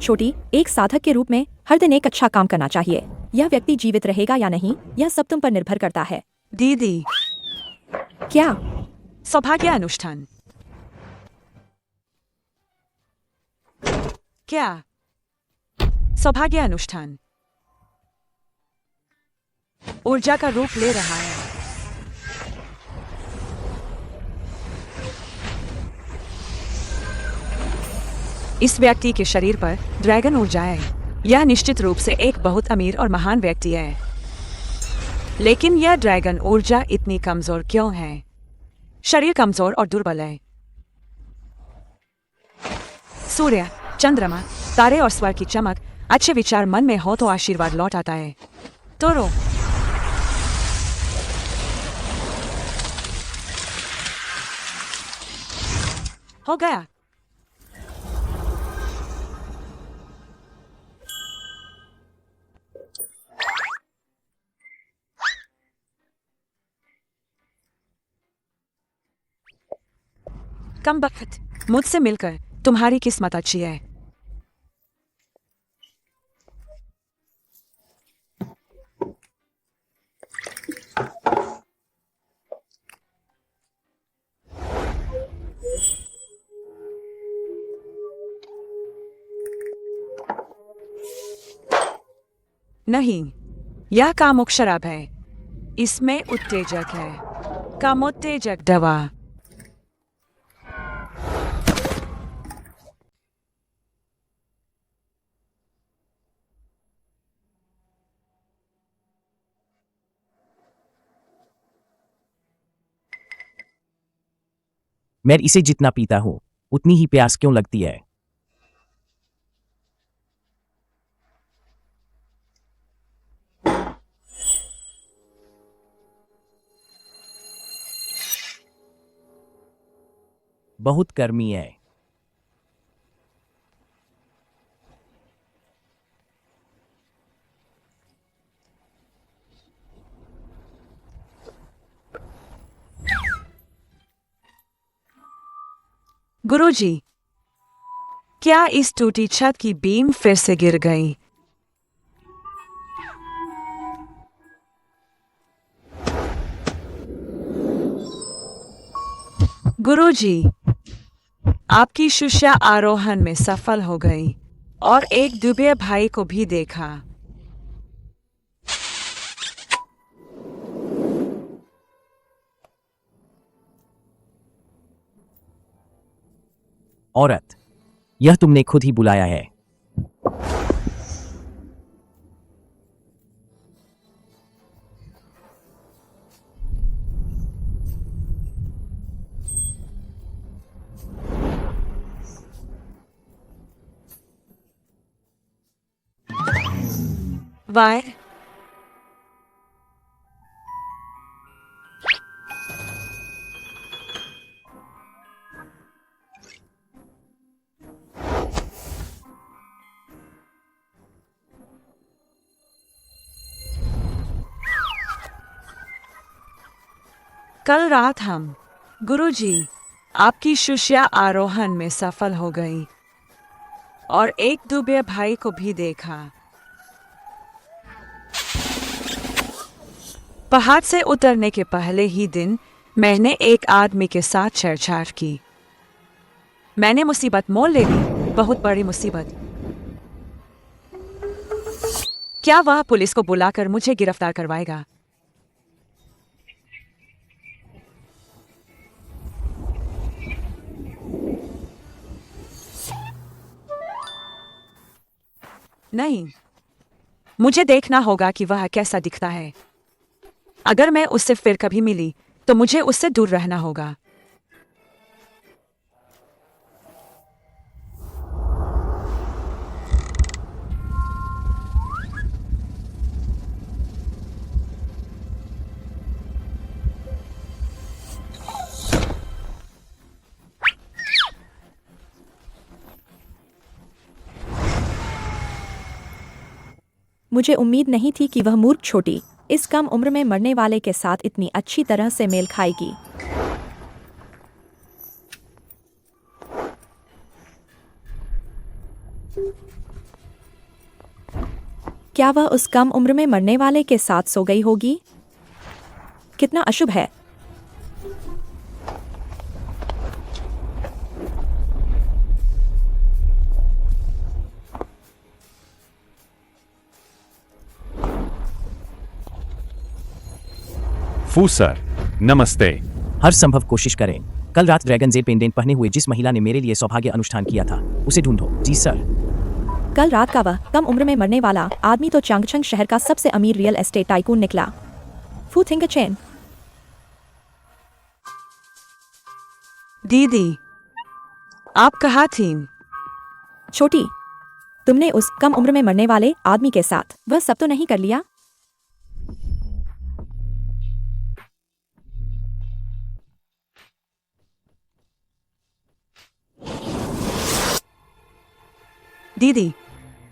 छोटी, एक साधक के रूप में हर दिन एक अच्छा काम करना चाहिए। यह व्यक्ति जीवित रहेगा या नहीं, यह सब तुम पर निर्भर करता है। दीदी, क्या? सौभाग्य अनुष्ठान। क्या? सौभाग्य अनुष्ठान ऊर्जा का रूप ले रहा है। इस व्यक्ति के शरीर पर ड्रैगन ऊर्जा है। यह निश्चित रूप से एक बहुत अमीर और महान व्यक्ति है। लेकिन यह ड्रैगन ऊर्जा इतनी कमजोर क्यों है? शरीर कमजोर और दुर्बल है। सूर्य, चंद्रमा, तारे और स्वर की चमक, अच्छे विचार मन में हो तो आशीर्वाद लौट आता है। तोरो, हो गया। कम बख्त, मुझसे मिलकर तुम्हारी किस्मत अच्छी है। नहीं, यह कामुक शराब है। इसमें उत्तेजक है। कामोत्तेजक दवा। मैं इसे जितना पीता हूं उतनी ही प्यास क्यों लगती है? बहुत गर्मी है। गुरुजी, क्या इस टूटी छत की बीम फिर से गिर गई? गुरुजी, आपकी शिष्या आरोहण में सफल हो गई और एक दुबे भाई को भी देखा। औरत, यह तुमने खुद ही बुलाया है। वाय, कल रात हम, गुरुजी, आपकी शिष्या आरोहण में सफल हो गई और एक दुबे भाई को भी देखा। पहाड़ से उतरने के पहले ही दिन मैंने एक आदमी के साथ छेड़छाड़ की। मैंने मुसीबत मोल ले ली, बहुत बड़ी मुसीबत। क्या वह पुलिस को बुलाकर मुझे गिरफ्तार करवाएगा? नहीं, मुझे देखना होगा कि वह कैसा दिखता है। अगर मैं उससे फिर कभी मिली तो मुझे उससे दूर रहना होगा। मुझे उम्मीद नहीं थी कि वह मूर्ख छोटी, इस कम उम्र में मरने वाले के साथ इतनी अच्छी तरह से मेल खाएगी। क्या वह उस कम उम्र में मरने वाले के साथ सो गई होगी? कितना अशुभ है। फू सर, नमस्ते। हर संभव कोशिश करें। कल रात ड्रैगन जेड पेंडेंट पहने हुए जिस महिला ने मेरे लिए सौभाग्य अनुष्ठान किया था उसे ढूंढो। जी सर। कल रात का वह कम उम्र में मरने वाला आदमी तो चांगछंग शहर का सबसे अमीर रियल एस्टेट टाइकून निकला। फू थिंग चैन। दीदी, आप कहाँ थीं? छोटी, तुमने उस कम उम्र में मरने वाले आदमी के साथ वह सब तो नहीं कर लिया? दीदी,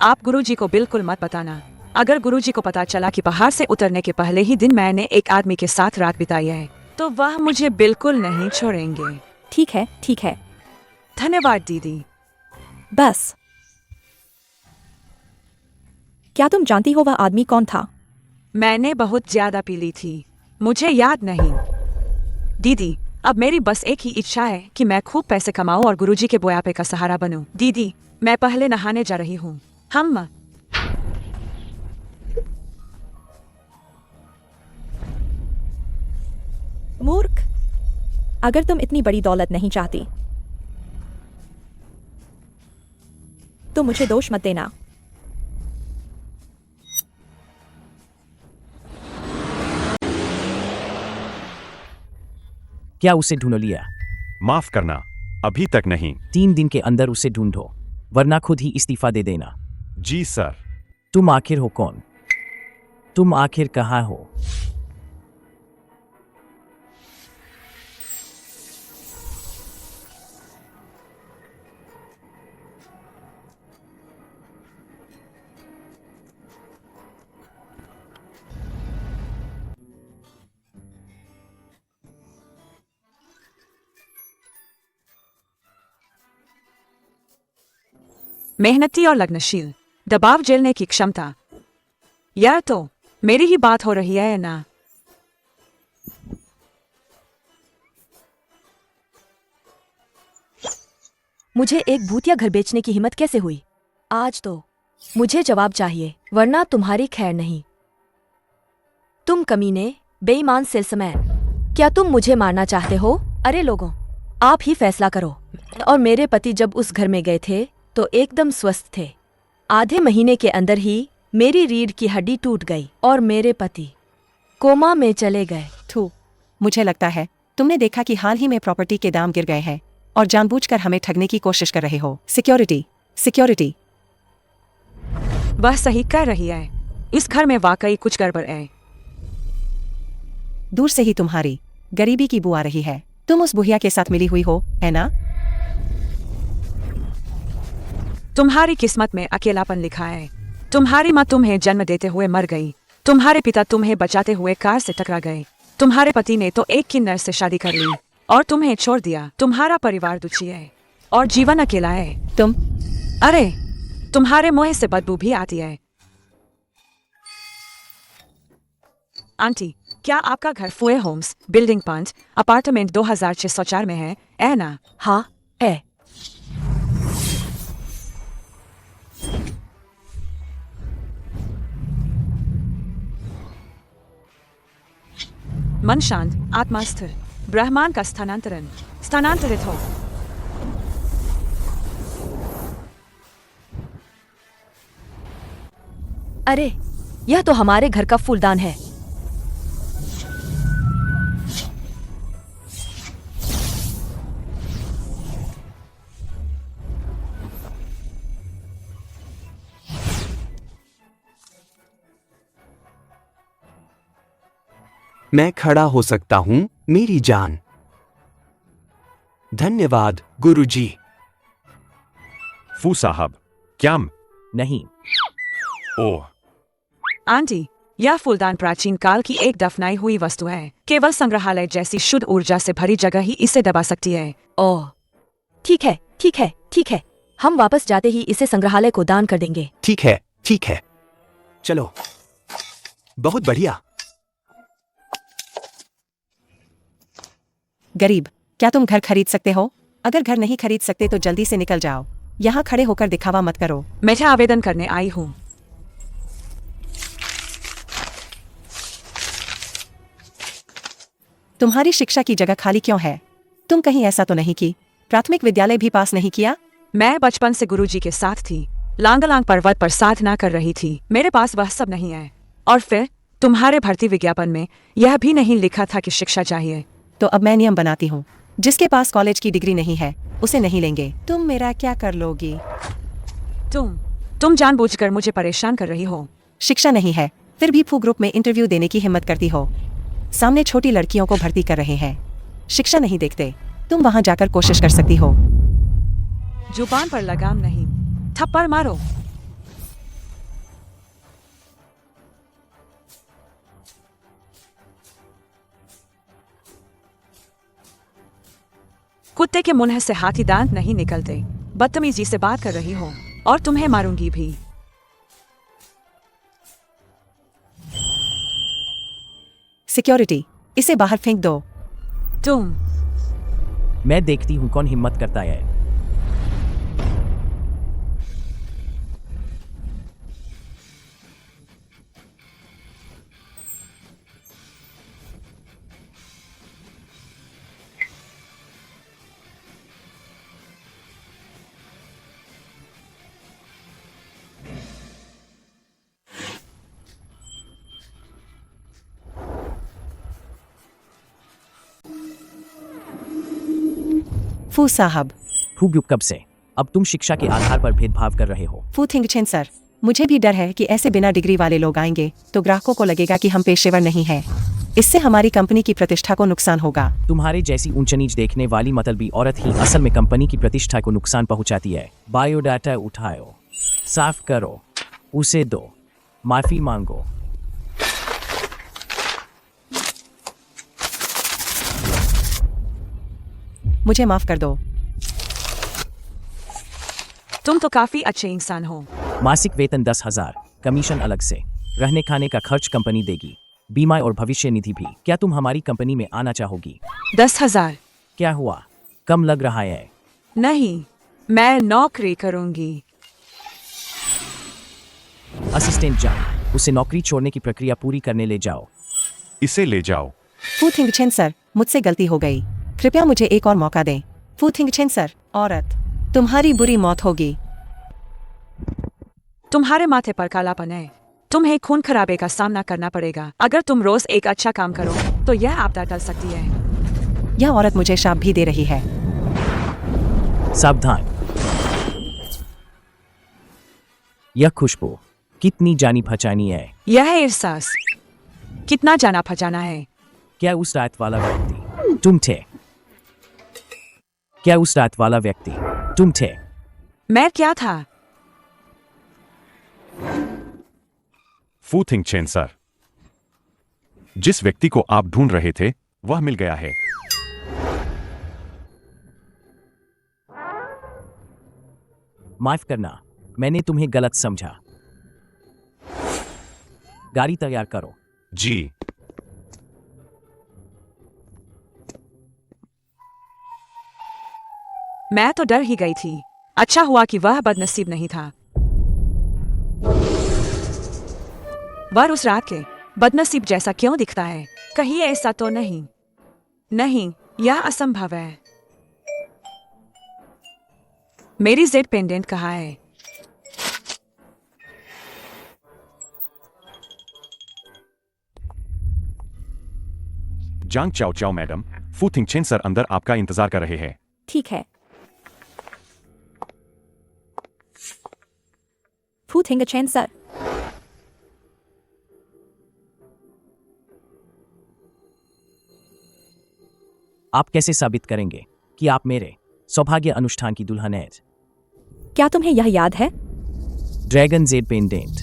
आप गुरुजी को बिल्कुल मत बताना। अगर गुरुजी को पता चला कि पहाड़ से उतरने के पहले ही दिन मैंने एक आदमी के साथ रात बिताई है तो वह मुझे बिल्कुल नहीं छोड़ेंगे। ठीक है, ठीक है। धन्यवाद दीदी। बस। क्या तुम जानती हो वह आदमी कौन था? मैंने बहुत ज्यादा पी ली थी, मुझे याद नहीं। दीदी, अब मेरी बस एक ही इच्छा है कि मैं खूब पैसे कमाऊं और गुरुजी के बुढ़ापे का सहारा बनूं। दीदी, मैं पहले नहाने जा रही हूँ। हम मूर्ख, अगर तुम इतनी बड़ी दौलत नहीं चाहती तो मुझे दोष मत देना। क्या उसे ढूंढ लिया? माफ करना, अभी तक नहीं। 3 दिन के अंदर उसे ढूंढो वरना खुद ही इस्तीफा दे देना। जी सर। तुम आखिर हो कौन? तुम आखिर कहाँ हो? मेहनती और लगनशील, दबाव झेलने की क्षमता। यह तो मेरी ही बात हो रही है ना? मुझे एक भूतिया घर बेचने की हिम्मत कैसे हुई? आज तो मुझे जवाब चाहिए वरना तुम्हारी खैर नहीं। तुम कमीने, बेईमान सेल्समैन, क्या तुम मुझे मारना चाहते हो? अरे लोगों, आप ही फैसला करो। और मेरे पति जब उस घर में गए थे तो एकदम स्वस्थ थे। आधे महीने के अंदर ही मेरी रीढ़ की हड्डी टूट गई और मेरे पति कोमा में चले गए। थू, मुझे लगता है तुमने देखा कि हाल ही में प्रॉपर्टी के दाम गिर गए हैं और जानबूझकर हमें ठगने की कोशिश कर रहे हो। Security, security. वह सही कह रही है, इस घर में वाकई कुछ गड़बड़ है। दूर से ही तुम्हारी गरीबी की बू आ रही है। तुम उस बुढ़िया के साथ मिली हुई हो, है ना? तुम्हारी किस्मत में अकेलापन लिखा है। तुम्हारी माँ तुम्हें जन्म देते हुए मर गई। तुम्हारे पिता तुम्हें बचाते हुए कार से टकरा गए। तुम्हारे पति ने तो एक किन्नर से शादी कर ली और तुम्हें छोड़ दिया। तुम्हारा परिवार दुखी है और जीवन अकेला है। तुम अरे, तुम्हारे मुंह से बदबू भी आती है। आंटी, क्या आपका घर फुए होम्स, बिल्डिंग 5, अपार्टमेंट 2604 में है ना? हाँ, है। मन शांत, आत्मा स्थिर, ब्रह्मांड का स्थानांतरित हो। अरे, यह तो हमारे घर का फूलदान है। मैं खड़ा हो सकता हूं, मेरी जान। धन्यवाद, गुरुजी। फू साहब, क्या नहीं। ओह, आंटी, यह फूलदान प्राचीन काल की एक दफनाई हुई वस्तु है। केवल संग्रहालय जैसी शुद्ध ऊर्जा से भरी जगह ही इसे दबा सकती है। ओह, ठीक है, ठीक है, ठीक है। हम वापस जाते ही इसे संग्रहालय को दान कर देंगे। ठीक है, ठीक है। चलो। बहुत बढ़िया। गरीब, क्या तुम घर खरीद सकते हो? अगर घर नहीं खरीद सकते तो जल्दी से निकल जाओ। यहाँ खड़े होकर दिखावा मत करो। मैं आवेदन करने आई हूँ। तुम्हारी शिक्षा की जगह खाली क्यों है? तुम कहीं ऐसा तो नहीं कि प्राथमिक विद्यालय भी पास नहीं किया? मैं बचपन से गुरुजी के साथ थी। लांगलांग पर्वत पर साधना कर रही थी। मेरे पास वह सब नहीं है। और फिर तुम्हारे भर्ती विज्ञापन में यह भी नहीं लिखा था कि शिक्षा चाहिए। तो अब मैं नियम बनाती हूँ, जिसके पास कॉलेज की डिग्री नहीं है उसे नहीं लेंगे। तुम मेरा क्या कर लोगी? तुम जानबूझकर मुझे परेशान कर रही हो। शिक्षा नहीं है, फिर भी फू ग्रुप में इंटरव्यू देने की हिम्मत करती हो। सामने छोटी लड़कियों को भर्ती कर रहे हैं, शिक्षा नहीं देखते। तुम वहां जाकर कोशिश कर सकती हो। जुबान पर लगाम नहीं, थप्पड़ मारो। कुत्ते के मुंह से हाथी दांत नहीं निकलते। बदतमीजी से बात कर रही हो और तुम्हें मारूंगी भी। सिक्योरिटी, इसे बाहर फेंक दो। मैं देखती हूँ कौन हिम्मत करता है। फू साहब। फू ग्रुप कब से? अब तुम शिक्षा के आधार पर भेदभाव कर रहे हो। फू थिंगचेन सर, मुझे भी डर है कि ऐसे बिना डिग्री वाले लोग आएंगे तो ग्राहकों को लगेगा कि हम पेशेवर नहीं हैं। इससे हमारी कंपनी की प्रतिष्ठा को नुकसान होगा। तुम्हारे जैसी ऊंच नीच देखने वाली मतलबी औरत ही असल में कंपनी की प्रतिष्ठा को नुकसान पहुंचाती है। बायोडाटा उठाओ, साफ करो, उसे दो, माफी मांगो। मुझे माफ कर दो। तुम तो काफी अच्छे इंसान हो। मासिक वेतन 10,000, कमीशन अलग से, रहने खाने का खर्च कंपनी देगी, बीमा और भविष्य निधि भी। क्या तुम हमारी कंपनी में आना चाहोगी? 10,000? क्या हुआ, कम लग रहा है? नहीं, मैं नौकरी करूंगी। असिस्टेंट जाओ, उसे नौकरी छोड़ने की प्रक्रिया पूरी करने ले जाओ। इसे ले जाओ। फू थिंगचेन सर, मुझसे गलती हो गई, कृपया मुझे एक और मौका दें। फू थिंगचेन सर, औरत, तुम्हारी बुरी मौत होगी। तुम्हारे माथे पर कालापन है। तुम्हें खून खराबे का सामना करना पड़ेगा। अगर तुम रोज एक अच्छा काम करो तो यह आपदा टल सकती है। यह औरत मुझे शाप भी दे रही है। सावधान, यह खुशबू कितनी जानी पहचानी है। यह एहसास कितना जाना पहचाना है। क्या उस रात वाला व्यक्ति तुम थे? क्या उस रात वाला व्यक्ति तुम थे? मैं क्या था? फू थिंगचेन सर, जिस व्यक्ति को आप ढूंढ रहे थे वह मिल गया है। माफ करना, मैंने तुम्हें गलत समझा। गाड़ी तैयार करो। जी। मैं तो डर ही गई थी। अच्छा हुआ कि वह बदनसीब नहीं था। वह उस रात के बदनसीब जैसा क्यों दिखता है? कहीं ऐसा तो नहीं? नहीं, यह असंभव है। मेरी जेड पेंडेंट कहाँ है? जांग चाओ चाओ मैडम, फू थिंगचेन सर अंदर आपका इंतजार कर रहे हैं। ठीक है। फू थिंगचेन सर, आप कैसे साबित करेंगे कि आप मेरे सौभाग्य अनुष्ठान की दुल्हन हैं? क्या तुम्हें यह याद है? Dragon Z pendant.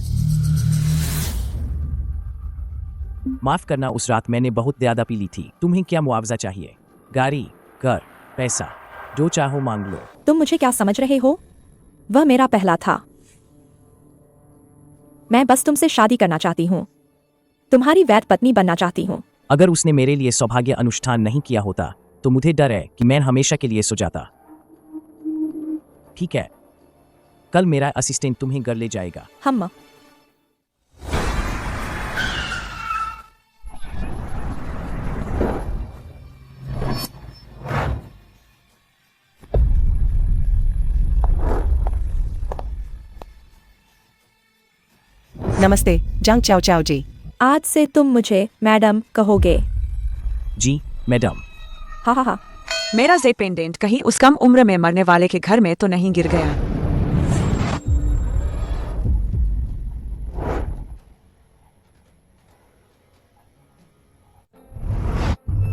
माफ करना, उस रात मैंने बहुत ज्यादा पी ली थी। तुम्हें क्या मुआवजा चाहिए? गाड़ी, घर, पैसा, जो चाहो मांग लो। तुम मुझे क्या समझ रहे हो? वह मेरा पहला था। मैं बस तुमसे शादी करना चाहती हूँ, तुम्हारी वैध पत्नी बनना चाहती हूँ। अगर उसने मेरे लिए सौभाग्य अनुष्ठान नहीं किया होता तो मुझे डर है कि मैं हमेशा के लिए सो जाता। ठीक है, कल मेरा असिस्टेंट तुम्हें घर ले जाएगा। हम नमस्ते जांग चाओ चाओ जी। आज से तुम मुझे मैडम कहोगे। जी मैडम। हा हा हा। मेरा जेड पेंडेंट कहीं उस कम उम्र में मरने वाले के घर में तो नहीं गिर गया।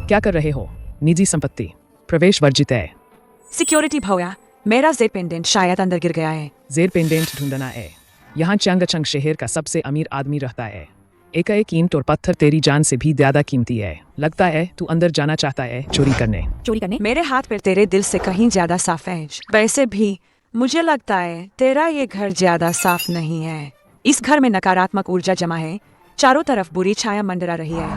क्या कर रहे हो? निजी संपत्ति प्रवेश वर्जित है। सिक्योरिटी भैया, मेरा जेड पेंडेंट शायद अंदर गिर गया है। जेर पेंडेंट ढूंढना है। यहाँ चंगचंग शहर का सबसे अमीर आदमी रहता है। एक ईंट और पत्थर तेरी जान से भी ज्यादा कीमती है। लगता है तू अंदर जाना चाहता है चोरी करने। मेरे हाथ पैर तेरे दिल से कहीं ज्यादा साफ है। वैसे भी मुझे लगता है तेरा ये घर ज्यादा साफ नहीं है। इस घर में नकारात्मक ऊर्जा जमा है, चारों तरफ बुरी छाया मंडरा रही है।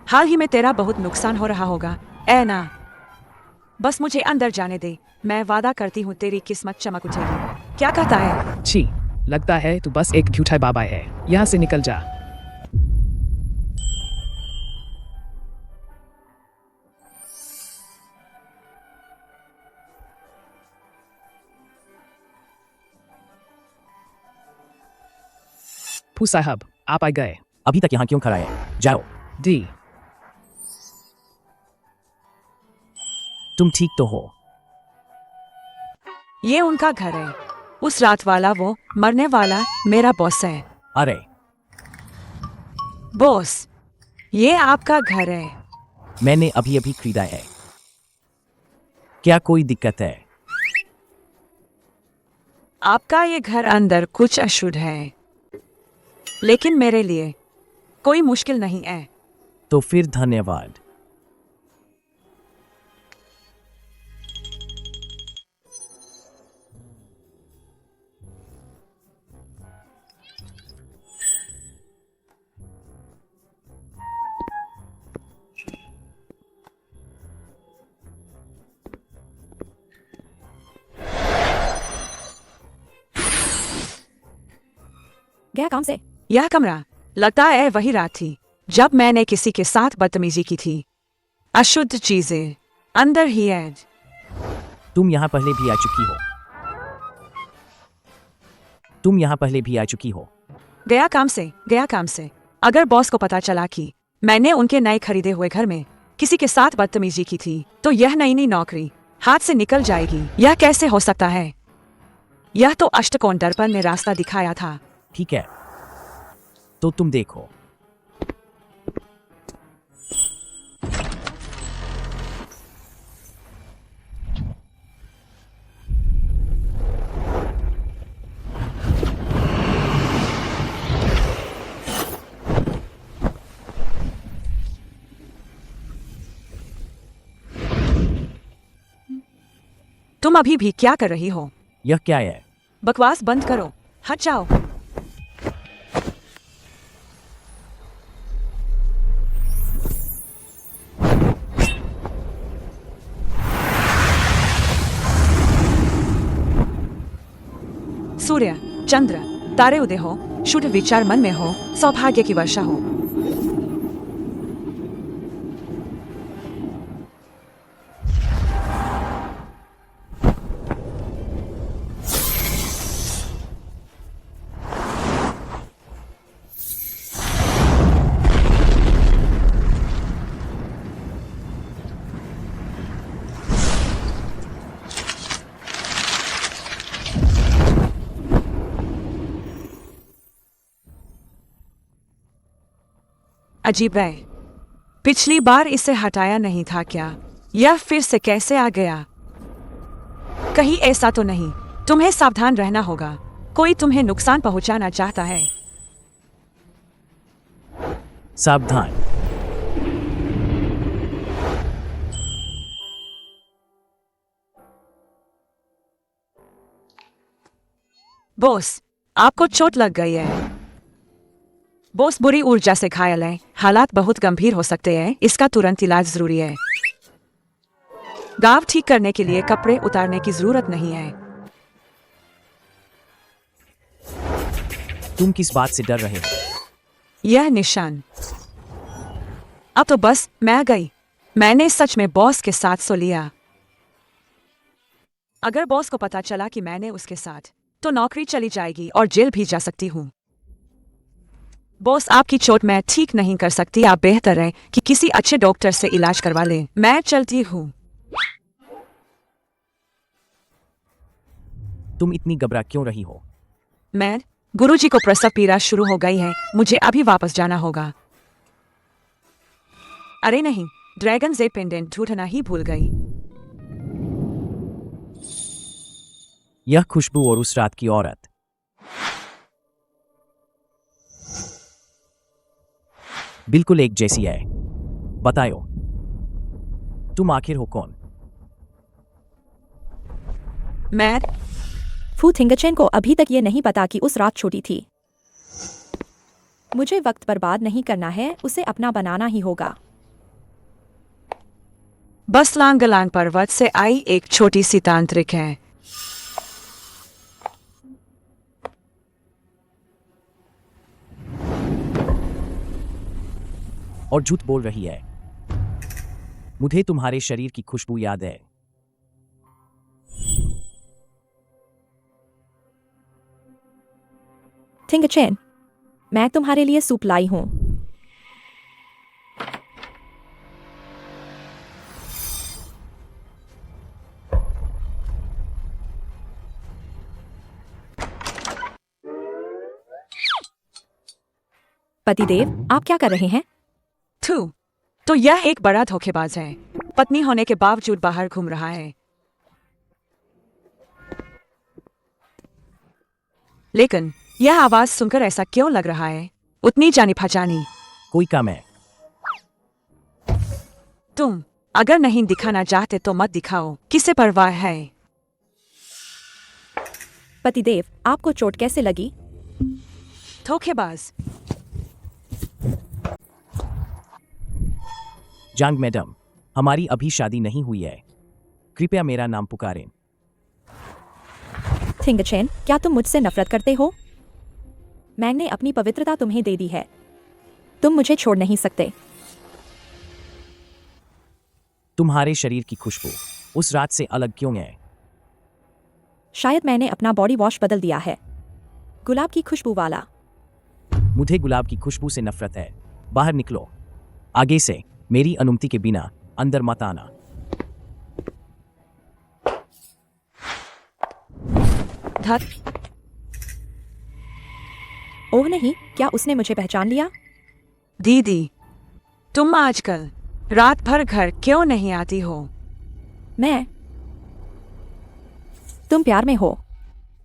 हाल ही में तेरा बहुत नुकसान हो रहा होगा, ऐ ना? बस मुझे अंदर जाने दे, मैं वादा करती हूँ तेरी किस्मत चमक उठेगी। क्या कहता है? छी, लगता है तू बस एक झूठा बाबा है। यहाँ से निकल जा। फू साहब, आप आ गए। अभी तक यहाँ क्यों खड़ा है? जाओ। डी, तुम ठीक तो हो? ये उनका घर है। उस रात वाला वो मरने वाला मेरा बॉस है। अरे बॉस, ये आपका घर है। मैंने अभी अभी खरीदा है। क्या कोई दिक्कत है? आपका ये घर अंदर कुछ अशुद्ध है, लेकिन मेरे लिए कोई मुश्किल नहीं है। तो फिर धन्यवाद। गया काम से। यह कमरा लगता है वही रात थी जब मैंने किसी के साथ बदतमीजी की थी। अशुद्ध चीजें अंदर ही है। तुम यहाँ पहले भी आ चुकी हो। तुम यहाँ पहले भी आ चुकी हो। गया काम से। अगर बॉस को पता चला कि मैंने उनके नए खरीदे हुए घर में किसी के साथ बदतमीजी की थी तो यह नई नौकरी हाथ से निकल जाएगी। यह कैसे हो सकता है? यह तो अष्टकोण दर्पण ने रास्ता दिखाया था। ठीक है, तो तुम देखो। तुम अभी भी क्या कर रही हो? यह क्या है? बकवास बंद करो, हट जाओ। सूर्य, चंद्र, तारे उदय हो, शुद्ध विचार मन में हो, सौभाग्य की वर्षा हो। अजीब है, पिछली बार इसे हटाया नहीं था क्या? यह फिर से कैसे आ गया? कहीं ऐसा तो नहीं? तुम्हें सावधान रहना होगा, कोई तुम्हें नुकसान पहुंचाना चाहता है। सावधान। बॉस, आपको चोट लग गई है। बॉस बुरी ऊर्जा से घायल है, हालात बहुत गंभीर हो सकते हैं, इसका तुरंत इलाज जरूरी है। घाव ठीक करने के लिए कपड़े उतारने की जरूरत नहीं है। तुम किस बात से डर रहे हो? यह निशान। अब तो बस मैं गई। मैंने सच में बॉस के साथ सो लिया। अगर बॉस को पता चला कि मैंने उसके साथ, तो नौकरी चली जाएगी और जेल भी जा सकती हूँ। बॉस, आपकी चोट मैं ठीक नहीं कर सकती। आप बेहतर है कि किसी अच्छे डॉक्टर से इलाज करवा लें। मैं चलती हूँ। तुम इतनी घबरा क्यों रही हो? मैं गुरुजी को प्रसव पीड़ा शुरू हो गई है, मुझे अभी वापस जाना होगा। अरे नहीं, ड्रैगन जे पेंडेंट ढूंढना ही भूल गई। यह खुशबू और उस रात की औरत। बिल्कुल एक जैसी है। बताओ, तुम आखिर हो कौन? मैं फू थिंगचेन को अभी तक ये नहीं पता कि उस रात छोटी थी। मुझे वक्त बर्बाद नहीं करना है, उसे अपना बनाना ही होगा। बस लांगलांग पर्वत से आई एक छोटी सी तांत्रिक है। और झूठ बोल रही है। मुझे तुम्हारे शरीर की खुशबू याद है। थिंगचेन, मैं तुम्हारे लिए सूप लाई हूं। पतिदेव, आप क्या कर रहे हैं? थू, तो यह एक बड़ा धोखेबाज है। पत्नी होने के बावजूद बाहर घूम रहा है। लेकिन यह आवाज सुनकर ऐसा क्यों लग रहा है? उतनी जानी पहचानी। कोई काम है? तुम अगर नहीं दिखाना चाहते तो मत दिखाओ, किसे परवाह है। पतिदेव, आपको चोट कैसे लगी? धोखेबाज। जांग मैडम, हमारी अभी शादी नहीं हुई है। कृपया मेरा नाम पुकारें। थिंगचेन, क्या तुम मुझसे नफरत करते हो? मैंने अपनी पवित्रता तुम्हें दे दी है। तुम मुझे छोड़ नहीं सकते। तुम्हारे शरीर की खुशबू उस रात से अलग क्यों है? शायद मैंने अपना बॉडी वॉश बदल दिया है, गुलाब की खुशबू वाला। मुझे गुलाब की खुशबू से नफरत है। बाहर निकलो। आगे से मेरी अनुमति के बिना अंदर मत आना। धत। ओह नहीं, क्या उसने मुझे पहचान लिया? दीदी, तुम आजकल रात भर घर क्यों नहीं आती हो? मैं? तुम प्यार में हो?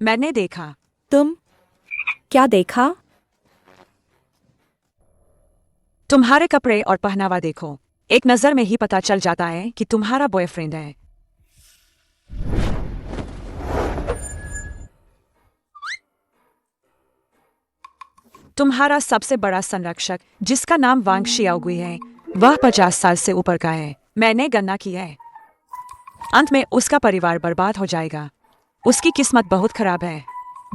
मैंने देखा। तुम? क्या देखा? तुम्हारे कपड़े और पहनावा देखो, एक नजर में ही पता चल जाता है कि तुम्हारा बॉयफ्रेंड है। तुम्हारा सबसे बड़ा संरक्षक, जिसका नाम वांग शियाओगुई है, वह 50 साल से ऊपर का है। मैंने गणना की है। अंत में उसका परिवार बर्बाद हो जाएगा। उसकी किस्मत बहुत खराब है।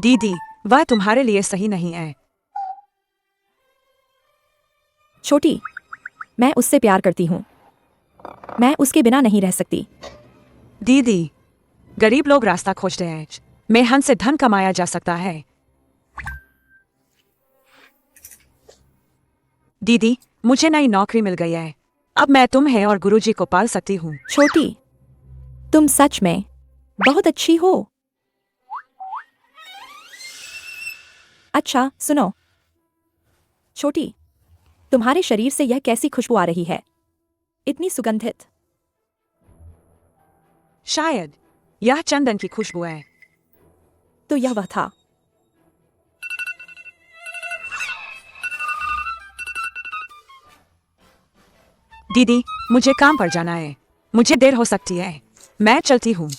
दीदी, वह तुम्हारे लिए सही नहीं है। छोटी, मैं उससे प्यार करती हूँ। मैं उसके बिना नहीं रह सकती। दीदी, गरीब लोग रास्ता खोजते हैं। मेहनत से धन कमाया जा सकता है। दीदी, मुझे नई नौकरी मिल गई है। अब मैं तुम्हें और गुरुजी को पाल सकती हूँ। छोटी, तुम सच में बहुत अच्छी हो। अच्छा सुनो, छोटी, तुम्हारे शरीर से यह कैसी खुशबू आ रही है? इतनी सुगंधित। शायद यह चंदन की खुशबू है। तो यह वह था। दीदी, मुझे काम पर जाना है। मुझे देर हो सकती है। मैं चलती हूँ।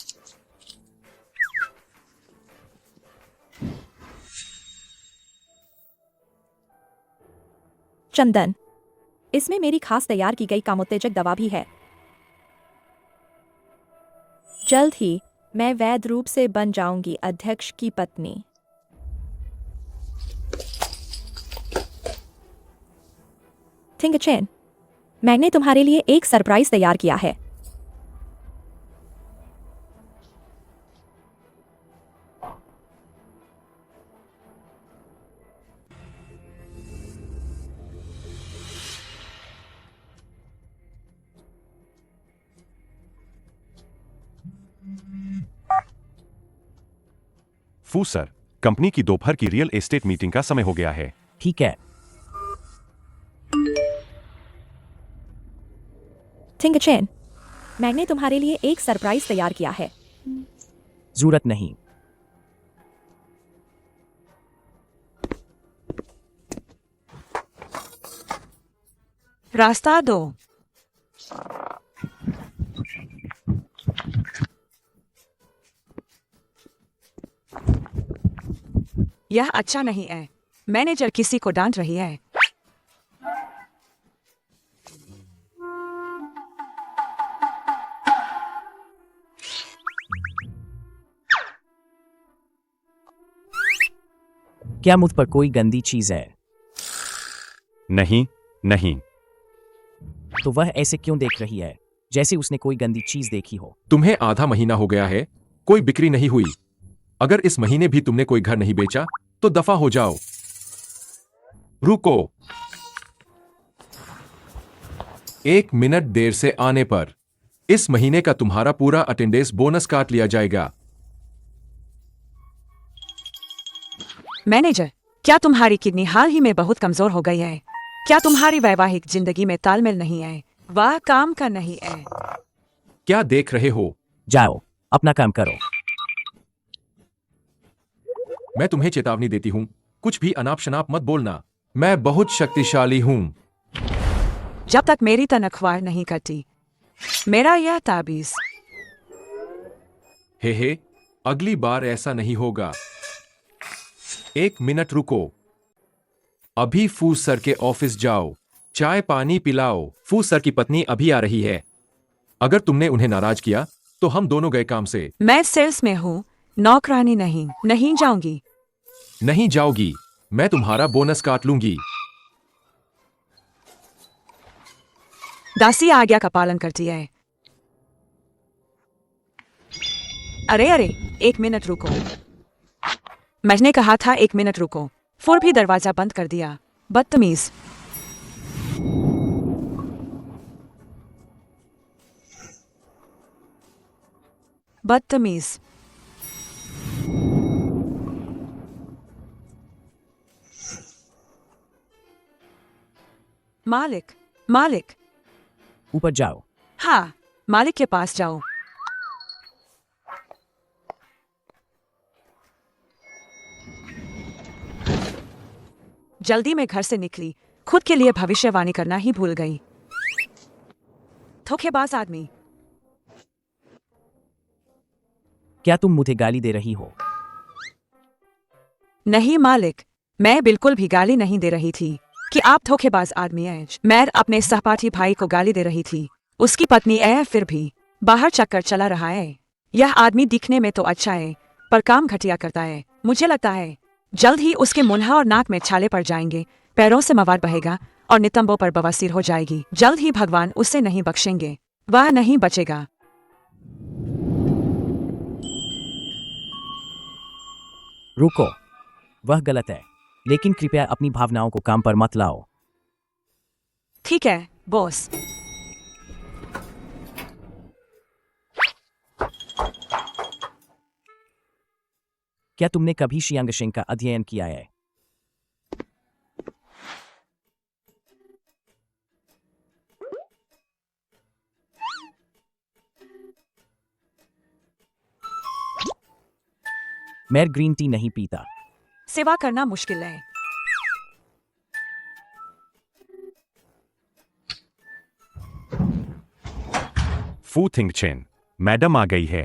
चंदन, इसमें मेरी खास तैयार की गई कामोत्तेजक दवा भी है। जल्द ही मैं वैध रूप से बन जाऊंगी अध्यक्ष की पत्नी। थिंगचेन, मैंने तुम्हारे लिए एक सरप्राइज तैयार किया है। फू सर, कंपनी की दोपहर की रियल एस्टेट मीटिंग का समय हो गया है। ठीक है। थिंगचेन, मैंने तुम्हारे लिए एक सरप्राइज तैयार किया है। जरूरत नहीं। रास्ता दो। यह अच्छा नहीं है। मैनेजर किसी को डांट रही है। क्या मुझ पर कोई गंदी चीज है? नहीं, नहीं। तो वह ऐसे क्यों देख रही है, जैसे उसने कोई गंदी चीज देखी हो? तुम्हें आधा महीना हो गया है, कोई बिक्री नहीं हुई। अगर इस महीने भी तुमने कोई घर नहीं बेचा तो दफा हो जाओ। रुको। 1 मिनट देर से आने पर इस महीने का तुम्हारा पूरा अटेंडेंस बोनस काट लिया जाएगा। मैनेजर, क्या तुम्हारी किडनी हाल ही में बहुत कमजोर हो गई है? क्या तुम्हारी वैवाहिक जिंदगी में तालमेल नहीं है? वह काम का नहीं है। क्या देख रहे हो? जाओ, अपना काम करो। मैं तुम्हें चेतावनी देती हूं, कुछ भी अनाप शनाप मत बोलना। मैं बहुत शक्तिशाली हूं। जब तक मेरी तनख्वाह नहीं कटी, मेरा यह ताबीज। हे, अगली बार ऐसा नहीं होगा। 1 मिनट रुको। अभी फू सर के ऑफिस जाओ, चाय पानी पिलाओ। फू सर की पत्नी अभी आ रही है। अगर तुमने उन्हें नाराज किया तो हम दोनों गए काम से। मैं सेल्स में हूँ, नौकरानी नहीं। नहीं जाऊंगी। नहीं जाओगी, मैं तुम्हारा बोनस काट लूंगी। दासी आज्ञा का पालन करती है। अरे अरे, 1 मिनट रुको। मैंने कहा था 1 मिनट रुको, फिर भी दरवाजा बंद कर दिया। बदतमीज। बदतमीज। मालिक, मालिक। ऊपर जाओ। हाँ, मालिक के पास जाओ। जल्दी में घर से निकली, खुद के लिए भविष्यवाणी करना ही भूल गई। धोखेबाज आदमी। क्या तुम मुझे गाली दे रही हो? नहीं मालिक, मैं बिल्कुल भी गाली नहीं दे रही थी कि आप धोखेबाज आदमी हैं। मैं अपने सहपाठी भाई को गाली दे रही थी। उसकी पत्नी है, फिर भी बाहर चक्कर चला रहा है। यह आदमी दिखने में तो अच्छा है, पर काम घटिया करता है। मुझे लगता है जल्द ही उसके मुंह और नाक में छाले पड़ जाएंगे, पैरों से मवाद बहेगा और नितंबों पर बवासीर हो जाएगी। जल्द ही भगवान उसे नहीं बख्शेंगे, वह नहीं बचेगा। रुको, वह गलत है, लेकिन कृपया अपनी भावनाओं को काम पर मत लाओ। ठीक है बॉस। क्या तुमने कभी शियांगशेंग का अध्ययन किया है? मैं ग्रीन टी नहीं पीता। सेवा करना मुश्किल है। फू थिंगचेन, मैडम आ गई है।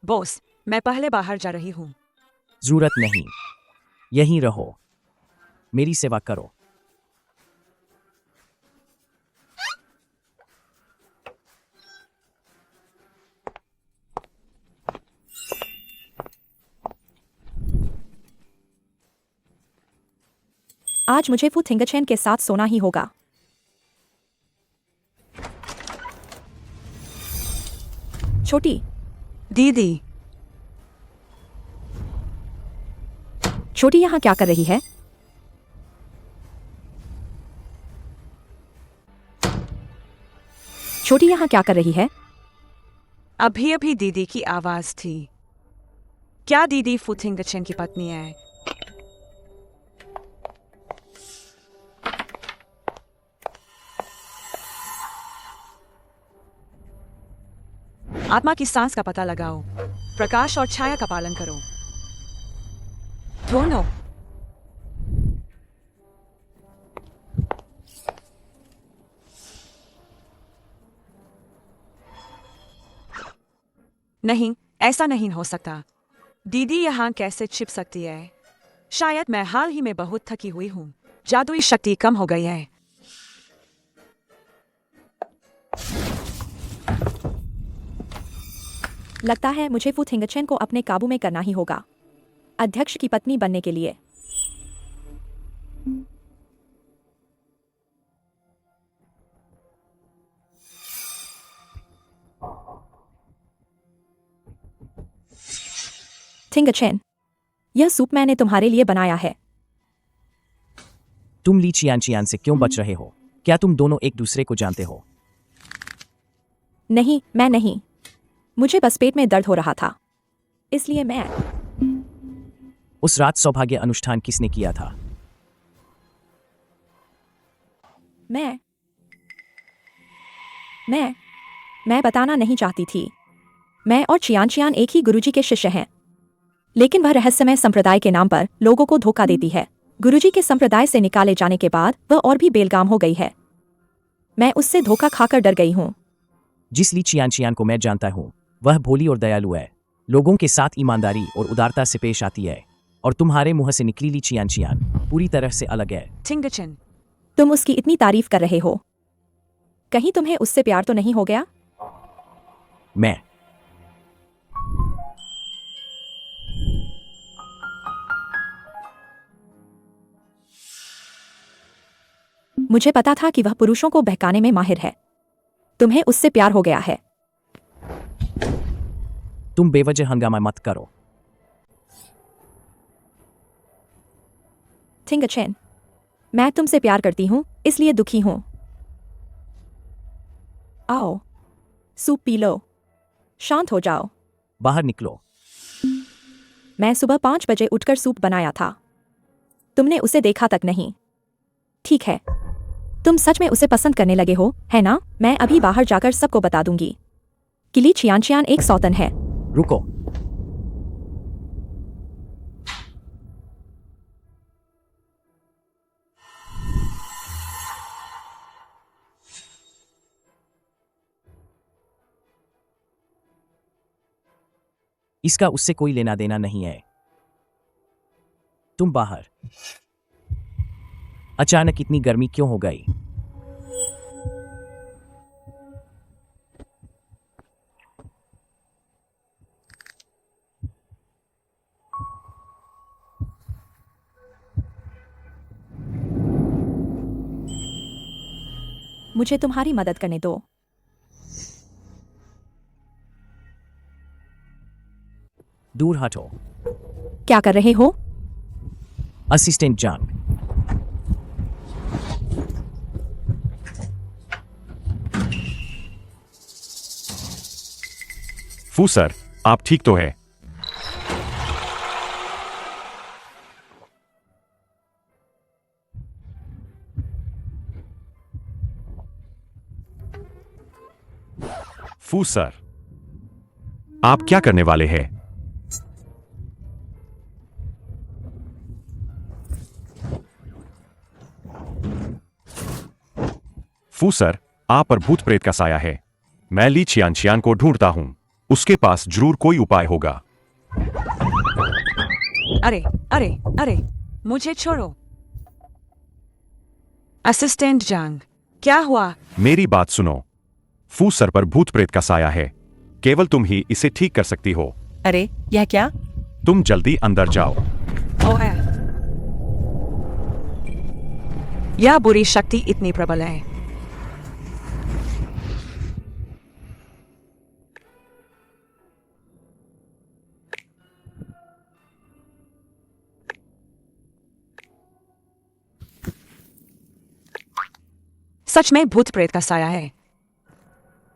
बॉस, मैं पहले बाहर जा रही हूँ। जरूरत नहीं, यहीं रहो। मेरी सेवा करो। आज मुझे फू थिंगचैन के साथ सोना ही होगा। छोटी, दीदी, छोटी यहाँ क्या कर रही है? छोटी यहाँ क्या कर रही है? अभी अभी दीदी की आवाज थी। क्या दीदी फू थिंगचैन की पत्नी है? आत्मा की सांस का पता लगाओ, प्रकाश और छाया का पालन करो। दोनों। नहीं, ऐसा नहीं हो सकता। दीदी यहाँ कैसे छिप सकती है? शायद मैं हाल ही में बहुत थकी हुई हूँ। जादुई शक्ति कम हो गई है। लगता है मुझे फू थिंगचैन को अपने काबू में करना ही होगा, अध्यक्ष की पत्नी बनने के लिए। थिंगचैन, यह सूप मैंने तुम्हारे लिए बनाया है। तुम ली चियान से क्यों बच रहे हो? क्या तुम दोनों एक दूसरे को जानते हो? नहीं, मैं नहीं। मुझे बस पेट में दर्द हो रहा था, इसलिए मैं। उस रात सौभाग्य अनुष्ठान किसने किया था? मैं बताना नहीं चाहती थी। मैं और चियान एक ही गुरुजी के शिष्य हैं, लेकिन वह रहस्यमय संप्रदाय के नाम पर लोगों को धोखा देती है। गुरुजी के संप्रदाय से निकाले जाने के बाद वह और भी बेलगाम हो गई है। मैं उससे धोखा खाकर डर गई हूँ। जिस ली चियान को मैं जानता हूँ, वह भोली और दयालु है, लोगों के साथ ईमानदारी और उदारता से पेश आती है, और तुम्हारे मुंह से निकली ली चियान पूरी तरह से अलग है। थिंगचैन, तुम उसकी इतनी तारीफ कर रहे हो, कहीं तुम्हें उससे प्यार तो नहीं हो गया? मैं मुझे पता था कि वह पुरुषों को बहकाने में माहिर है। तुम्हें उससे प्यार हो गया है। तुम बेवजह हंगामा मत करो। थिंगचैन, मैं तुमसे प्यार करती हूँ, इसलिए दुखी हूँ। आओ, सूप पी लो, शांत हो जाओ। बाहर निकलो। मैं सुबह 5 बजे उठकर सूप बनाया था। तुमने उसे देखा तक नहीं। ठीक है, तुम सच में उसे पसंद करने लगे हो, है ना? मैं अभी बाहर जाकर सबको बता दूंगी कि ली चियान एक सौतन है। रुको। इसका उससे कोई लेना देना नहीं है। तुम बाहर। अचानक इतनी गर्मी क्यों हो गई? मुझे तुम्हारी मदद करने दो। दूर हटो। क्या कर रहे हो? असिस्टेंट जान। फू सर, आप ठीक तो है? फू सर, आप क्या करने वाले हैं? फू सर, आप पर भूत प्रेत का साया है। मैं ली चियान को ढूंढता हूं। उसके पास जरूर कोई उपाय होगा। अरे अरे अरे, मुझे छोड़ो। असिस्टेंट जंग, क्या हुआ? मेरी बात सुनो। फू सर पर भूत प्रेत का साया है। केवल तुम ही इसे ठीक कर सकती हो। अरे यह क्या? तुम जल्दी अंदर जाओ। ओह, यह बुरी शक्ति इतनी प्रबल है। सच में भूत प्रेत का साया है।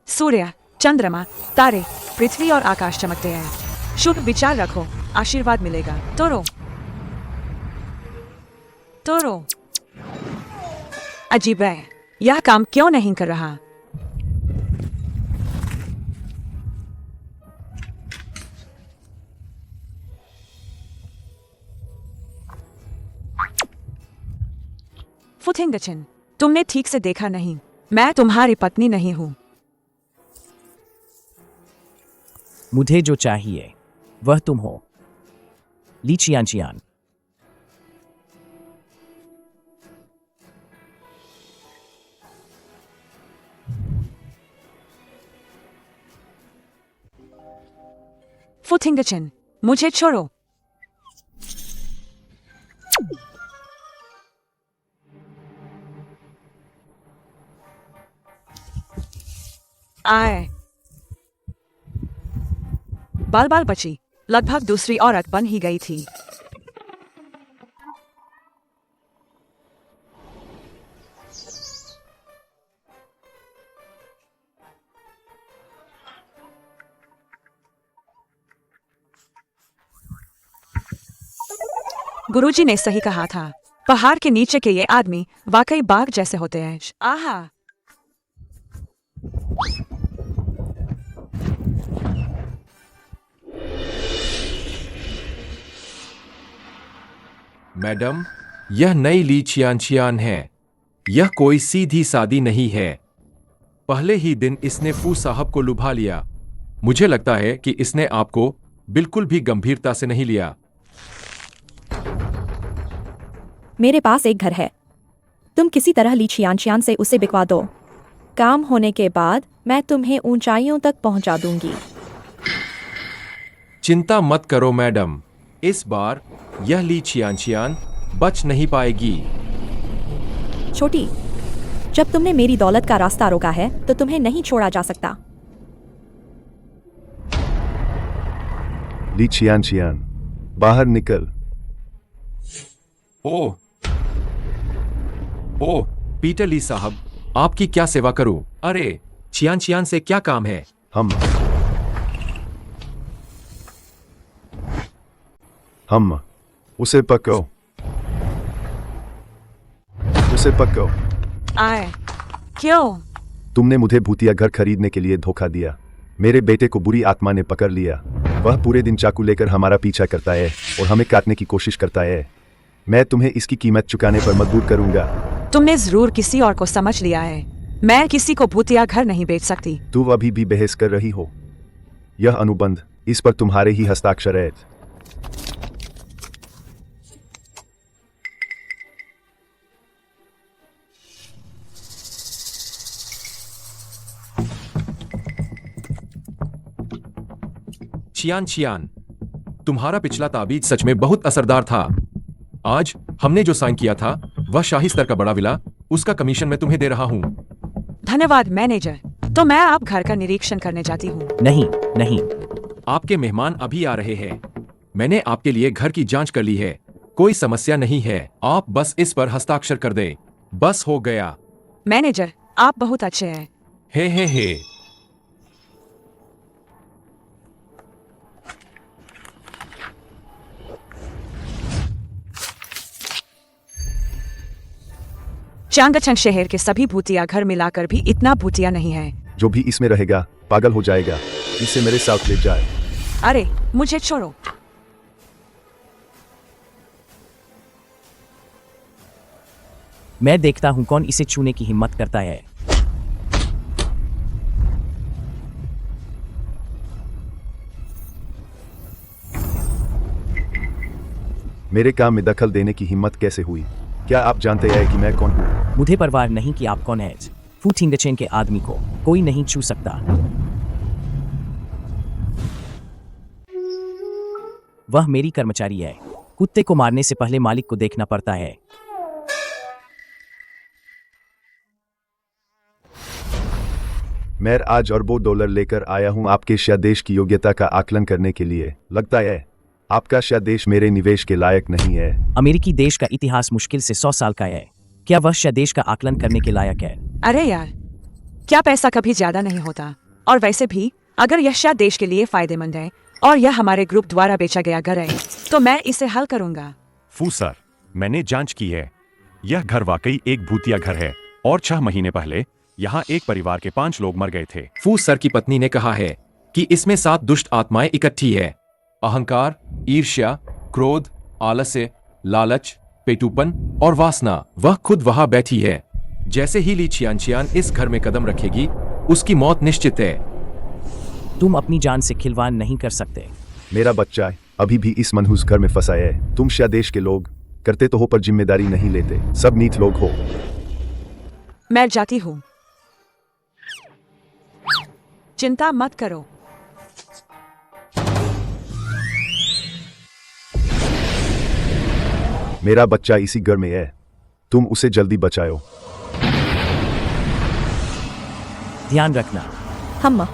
सूर्य, चंद्रमा, तारे, पृथ्वी और आकाश चमकते हैं। शुभ विचार रखो, आशीर्वाद मिलेगा। तोरो तोरो। अजीब है, यह काम क्यों नहीं कर रहा? फुथिंगचन, तुमने ठीक से देखा नहीं। मैं तुम्हारी पत्नी नहीं हूं। मुझे जो चाहिए वह तुम हो, ली चियान। फुथिंगचन, मुझे छोड़ो। आए। बाल बाल बची, लगभग दूसरी औरत बन ही गई थी। गुरुजी ने सही कहा था, पहाड़ के नीचे के ये आदमी वाकई बाघ जैसे होते हैं। आहा। मैडम, यह नई ली चियान है। यह कोई सीधी सादी नहीं है। पहले ही दिन इसने फू साहब को लुभा लिया। मुझे लगता है कि इसने आपको बिल्कुल भी गंभीरता से नहीं लिया। मेरे पास एक घर है, तुम किसी तरह ली चियान से उसे बिकवा दो। काम होने के बाद मैं तुम्हें ऊंचाइयों तक पहुंचा दूंगी। चिंता मत करो मैडम, इस बार यह ली चियान बच नहीं पाएगी। छोटी, जब तुमने मेरी दौलत का रास्ता रोका है तो तुम्हें नहीं छोड़ा जा सकता। ली चियान, बाहर निकल। ओह, पीटर ली साहब, आपकी क्या सेवा करूं? अरे, चियान से क्या काम है? हम उसे पकड़ो। उसे पकड़ो। आए। क्यों? तुमने मुझे भूतिया घर खरीदने के लिए धोखा दिया। मेरे बेटे को बुरी आत्मा ने पकड़ लिया। वह पूरे दिन चाकू लेकर हमारा पीछा करता है और हमें काटने की कोशिश करता है। मैं तुम्हें इसकी कीमत चुकाने पर मजबूर करूंगा। तुमने जरूर किसी और को समझ लिया है। मैं किसी को भूतिया घर नहीं बेच सकती। तू अभी भी बहस कर रही हो? यह अनुबंध, इस पर तुम्हारे ही हस्ताक्षर है। चियान, तुम्हारा पिछला ताबीज सच में बहुत असरदार था। आज हमने जो साइन किया था वह शाही स्तर का बड़ा विला, उसका कमीशन मैं तुम्हें दे रहा हूँ। धन्यवाद मैनेजर। तो मैं आप घर का निरीक्षण करने जाती हूँ। नहीं। आपके मेहमान अभी आ रहे हैं। मैंने आपके लिए घर की जांच कर ली है, कोई समस्या नहीं है। आप बस इस पर हस्ताक्षर कर दें, बस हो गया। मैनेजर, आप बहुत अच्छे हैं। हे। चांगचंग शहर के सभी भूतिया घर मिलाकर भी इतना भूतिया नहीं है। जो भी इसमें रहेगा पागल हो जाएगा। इसे मेरे साथ ले जाए। अरे, मुझे छोड़ो। मैं देखता हूं कौन इसे छूने की हिम्मत करता है। मेरे काम में दखल देने की हिम्मत कैसे हुई? क्या आप जानते हैं कि मैं कौन हूँ? मुझे परवाह नहीं कि आप कौन हैं। फू थिंगचेन के आदमी को कोई नहीं छू सकता। वह मेरी कर्मचारी है। कुत्ते को मारने से पहले मालिक को देखना पड़ता है। मैं आज अरबों डॉलर लेकर आया हूं आपके शेयर की योग्यता का आकलन करने के लिए। लगता है आपका शेयर मेरे निवेश के लायक नहीं है। अमेरिकी देश का इतिहास मुश्किल से 100 साल का है। क्या वह शेयर का आकलन करने के लायक है? अरे यार, क्या पैसा कभी ज्यादा नहीं होता? और वैसे भी अगर यह शेयर देश के लिए फायदेमंद है और यह हमारे ग्रुप द्वारा बेचा गया घर है तो मैं इसे हल करूंगा। फू सर, मैंने जांच की है। यह घर वाकई एक भूतिया घर है और 6 महीने पहले यहाँ एक परिवार के 5 लोग मर गए थे। फू सर की पत्नी ने कहा है कि इसमें 7 दुष्ट आत्माएं इकट्ठी है। अहंकार, ईर्ष्या, क्रोध, आलस्य, लालच, पेटूपन और वासना। वह खुद वहां बैठी है। जैसे ही ली छियानछियान इस घर में कदम रखेगी उसकी मौत निश्चित है। तुम अपनी जान से खिलवाड़ नहीं कर सकते। मेरा बच्चा अभी भी इस मनहूस घर में फंसा है। तुम शेयर देश के लोग करते तो हो पर जिम्मेदारी नहीं लेते। सब नीच लोग हो। मैं जाती हूँ, चिंता मत करो। मेरा बच्चा इसी घर में है। तुम उसे जल्दी बचाओ। ध्यान रखना। हम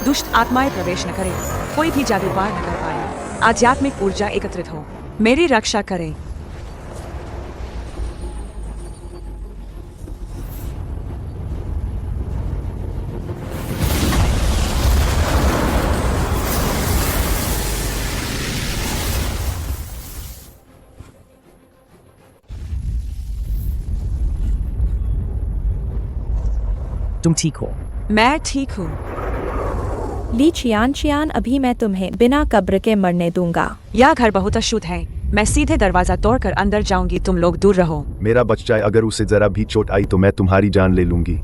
दुष्ट आत्माएं प्रवेश न करें, कोई भी जादू पार न कर पाए। आध्यात्मिक ऊर्जा एकत्रित हो, मेरी रक्षा करें। तुम ठीक हो? मैं ठीक हूँ। ली छियानछियान, अभी मैं तुम्हें बिना कब्र के मरने दूंगा। यह घर बहुत अशुद्ध है। मैं सीधे दरवाजा तोड़कर अंदर जाऊंगी। तुम लोग दूर रहो। मेरा बच्चा अगर उसे जरा भी चोट आई तो मैं तुम्हारी जान ले लूंगी।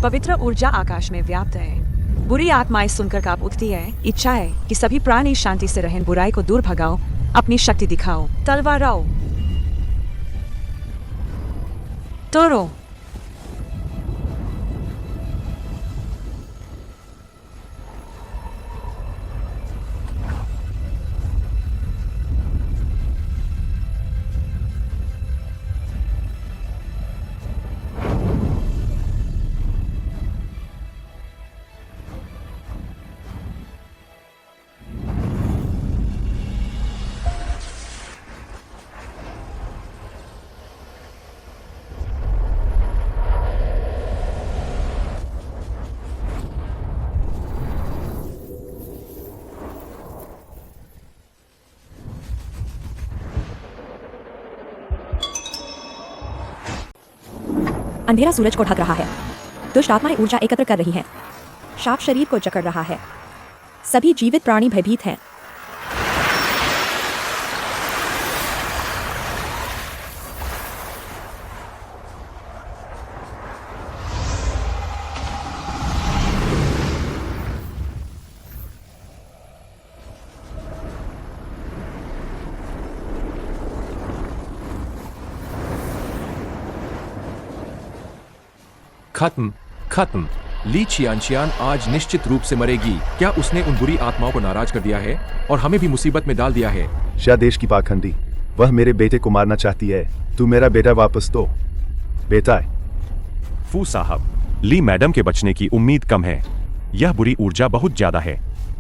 पवित्र ऊर्जा आकाश में व्याप्त है। बुरी आत्माएं सुनकर कांप उठती है। इच्छा है कि सभी प्राणी शांति से रहें। बुराई को दूर भगाओ, अपनी शक्ति दिखाओ। तलवार आओ, तोड़ो। अंधेरा सूरज को ढक रहा है। दुष्ट आत्माएं ऊर्जा एकत्र कर रही हैं। शाप शरीर को जकड़ रहा है। सभी जीवित प्राणी भयभीत हैं। खत्म, खत्म। ली छियानछियान आज निश्चित रूप से मरेगी। क्या उसने उन बुरी आत्माओं को नाराज कर दिया है और हमें भी मुसीबत में डाल दिया है? शेयर देश की पाखंडी, वह मेरे बेटे को मारना चाहती है। तू मेरा बेटा वापस दो। बेटा। फू साहब, ली मैडम के बचने की उम्मीद कम है। यह बुरी ऊर्जा बहुत ज्यादा है।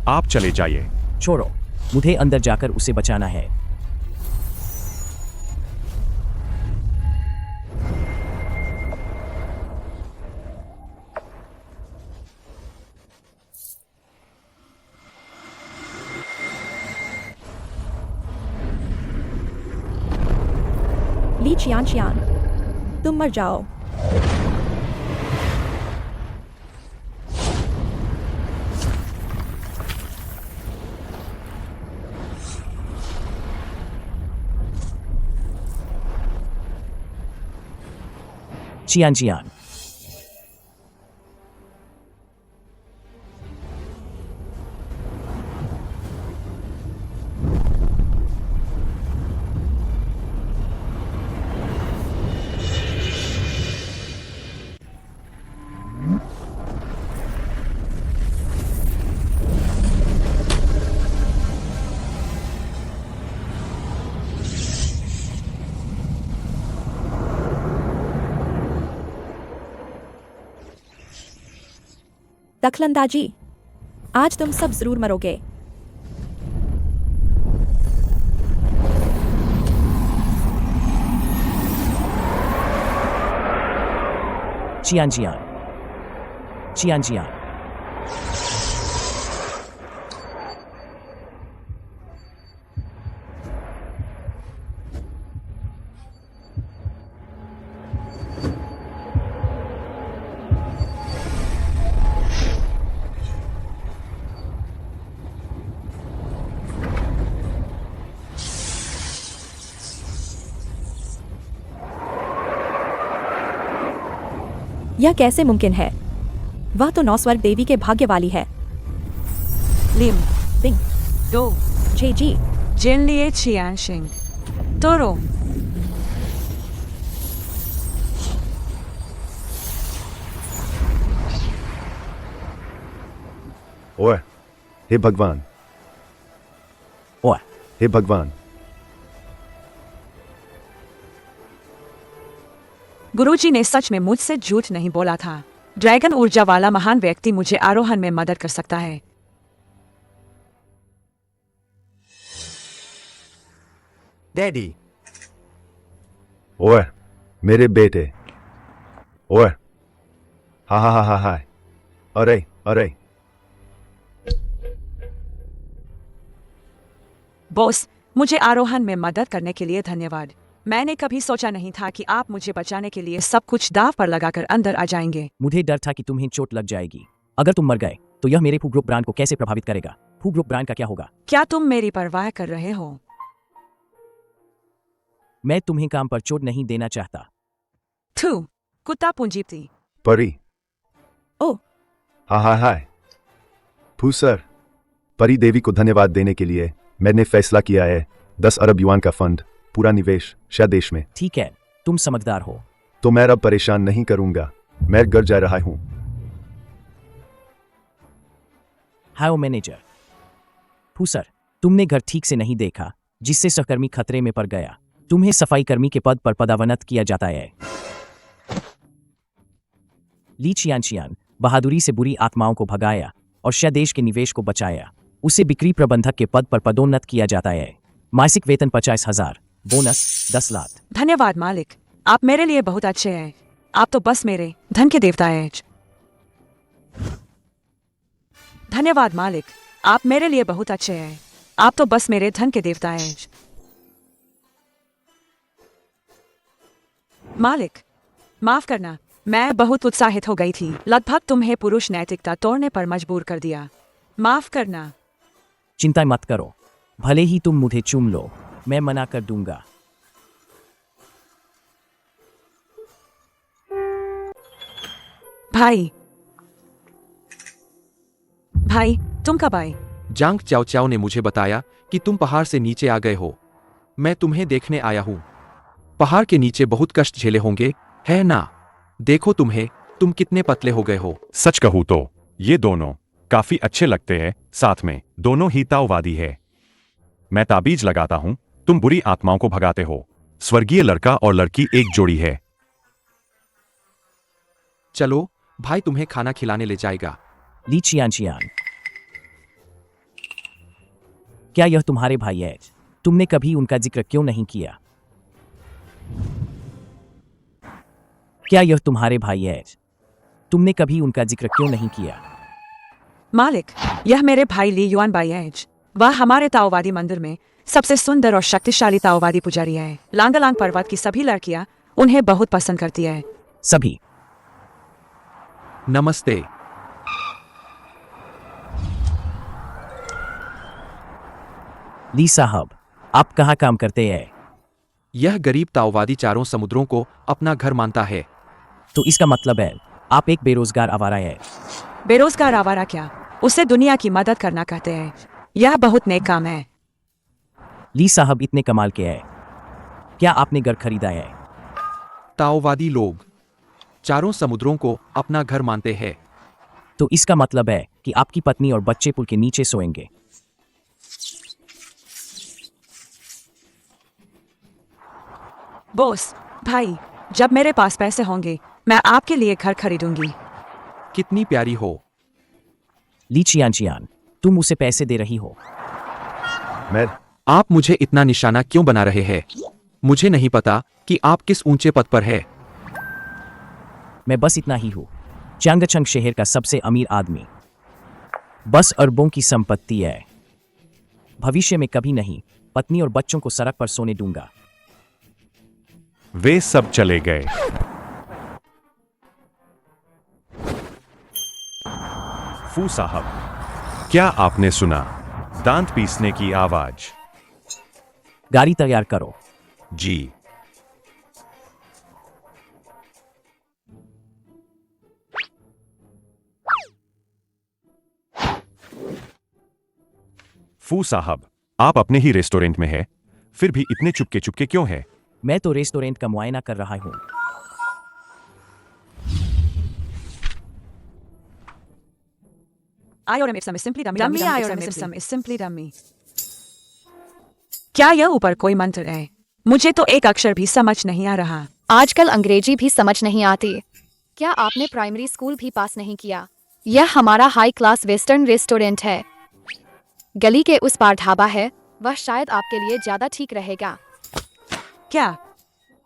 आप चले जाइए। छोड़ो, मुझे अंदर जाकर उसे बचाना है। ली छियानछियान, तुम मर जाओ। चियान चियान। दखलंदाजी। आज तुम सब जरूर मरोगे। चियान चियान। यह कैसे मुमकिन है? वह तो 9 स्वर्ग देवी के भाग्य वाली है। लिम बिंग दो जी जिन लिए चियान सिंह तोरो। ओए, हे भगवान, ओए, हे भगवान। गुरुजी ने सच में मुझसे झूठ नहीं बोला था। ड्रैगन ऊर्जा वाला महान व्यक्ति मुझे आरोहण में मदद कर सकता है। डैडी, ओए, मेरे बेटे। ओए, हा। अरे अरे। बॉस, मुझे आरोहण में मदद करने के लिए धन्यवाद। मैंने कभी सोचा नहीं था कि आप मुझे बचाने के लिए सब कुछ दाव पर लगाकर अंदर आ जाएंगे। मुझे डर था कि तुम्हें चोट लग जाएगी। अगर तुम मर गए तो यह मेरे फू ग्रुप ब्रांड को कैसे प्रभावित करेगा? फू ग्रुप ब्रांड का क्या होगा? क्या तुम मेरी परवाह कर रहे हो? मैं तुम्हें काम पर चोट नहीं देना चाहता। थू, कुत्ता पूंजीपति। परी। ओ हाय। फू सर, परी देवी को धन्यवाद देने के लिए मैंने फैसला किया है 10 अरब युआन का फंड, पूरा निवेश शायद देश में। ठीक है, तुम समझदार हो। तो मैं अब परेशान नहीं करूंगा। मैं घर जा रहा हूं। How manager. फू सर, तुमने घर ठीक से नहीं देखा, जिससे सहकर्मी खतरे में पड़ गया। तुम्हें सफाई कर्मी के पद पर पदावनत किया जाता है। ली चियान बहादुरी से बुरी आत्माओं को भगाया और स्वदेश के निवेश को बचाया। उसे बिक्री प्रबंधक के पद पर पदोन्नत किया जाता है। मासिक वेतन 50,000, बोनस 10 लाख। धन्यवाद मालिक, आप मेरे लिए बहुत अच्छे हैं। आप तो बस मेरे धन के देवता हैं। धन्यवाद मालिक, आप मेरे लिए बहुत अच्छे हैं। आप तो बस मेरे धन के देवता हैं। मालिक, माफ करना, मैं बहुत उत्साहित हो गई थी। लगभग तुम्हें पुरुष नैतिकता तोड़ने पर मजबूर कर दिया। माफ करना। चिंता मत करो, भले ही तुम मुझे चूम लो, मैं मना कर दूंगा। भाई, तुम कब आए? जांग चाओ चाओ ने मुझे बताया कि तुम पहाड़ से नीचे आ गए हो। मैं तुम्हें देखने आया हूं। पहाड़ के नीचे बहुत कष्ट झेले होंगे, है ना? देखो तुम कितने पतले हो गए हो। सच कहूं तो ये दोनों काफी अच्छे लगते हैं। साथ में दोनों ही ताओवादी है। मैं ताबीज लगाता हूं, तुम बुरी आत्माओं को भगाते हो। स्वर्गीय लड़का और लड़की एक जोड़ी है। चलो, भाई तुम्हें खाना खिलाने ले जाएगा। ली चियान, क्या यह तुम्हारे भाई है? तुमने कभी उनका जिक्र क्यों नहीं किया? क्या यह तुम्हारे भाई है? तुमने कभी उनका जिक्र क्यों नहीं किया? मालिक, यह मेरे भाई ली युआन बाई है। वह हमारे ताओवादी मंदिर में सबसे सुंदर और शक्तिशाली ताओवादी पुजारी है। लांगलांग पर्वत की सभी लड़कियां उन्हें बहुत पसंद करती है। सभी। नमस्ते। ली साहब, आप कहाँ काम करते हैं? यह गरीब ताओवादी चारों समुद्रों को अपना घर मानता है। तो इसका मतलब है आप एक बेरोजगार आवारा है। बेरोजगार आवारा क्या? उसे दुनिया की मदद करना कहते हैं। यह बहुत नेक काम है। ली साहब इतने कमाल के हैं। क्या आपने घर खरीदा है? ताओवादी लोग चारों समुद्रों को अपना घर मानते हैं। तो इसका मतलब है कि आपकी पत्नी और बच्चे पुल के नीचे सोएंगे। बॉस, भाई, जब मेरे पास पैसे होंगे मैं आपके लिए घर खरीदूंगी। कितनी प्यारी हो। ली चियान, तुम उसे पैसे दे रही हो। मैं आप मुझे इतना निशाना क्यों बना रहे हैं? मुझे नहीं पता कि आप किस ऊंचे पद पर है। मैं बस इतना ही हूँ, चांगचंग शहर का सबसे अमीर आदमी। बस अरबों की संपत्ति है। भविष्य में कभी नहीं पत्नी और बच्चों को सड़क पर सोने दूंगा। वे सब चले गए। फू साहब, क्या आपने सुना दांत पीसने की आवाज? गाड़ी तैयार करो। जी। फू साहब, आप अपने ही रेस्टोरेंट में हैं, फिर भी इतने चुपके चुपके क्यों हैं? मैं तो रेस्टोरेंट का मुआयना कर रहा हूँ। IORM is simply dummy. Dummy IORM IORM is simply dummy. क्या यह ऊपर कोई मंत्र है? मुझे तो एक अक्षर भी समझ नहीं आ रहा। आजकल अंग्रेजी भी समझ नहीं आती। क्या आपने प्राइमरी स्कूल भी पास नहीं किया? यह हमारा हाई क्लास वेस्टर्न रेस्टोरेंट है। गली के उस पार ढाबा है, वह शायद आपके लिए ज्यादा ठीक रहेगा। क्या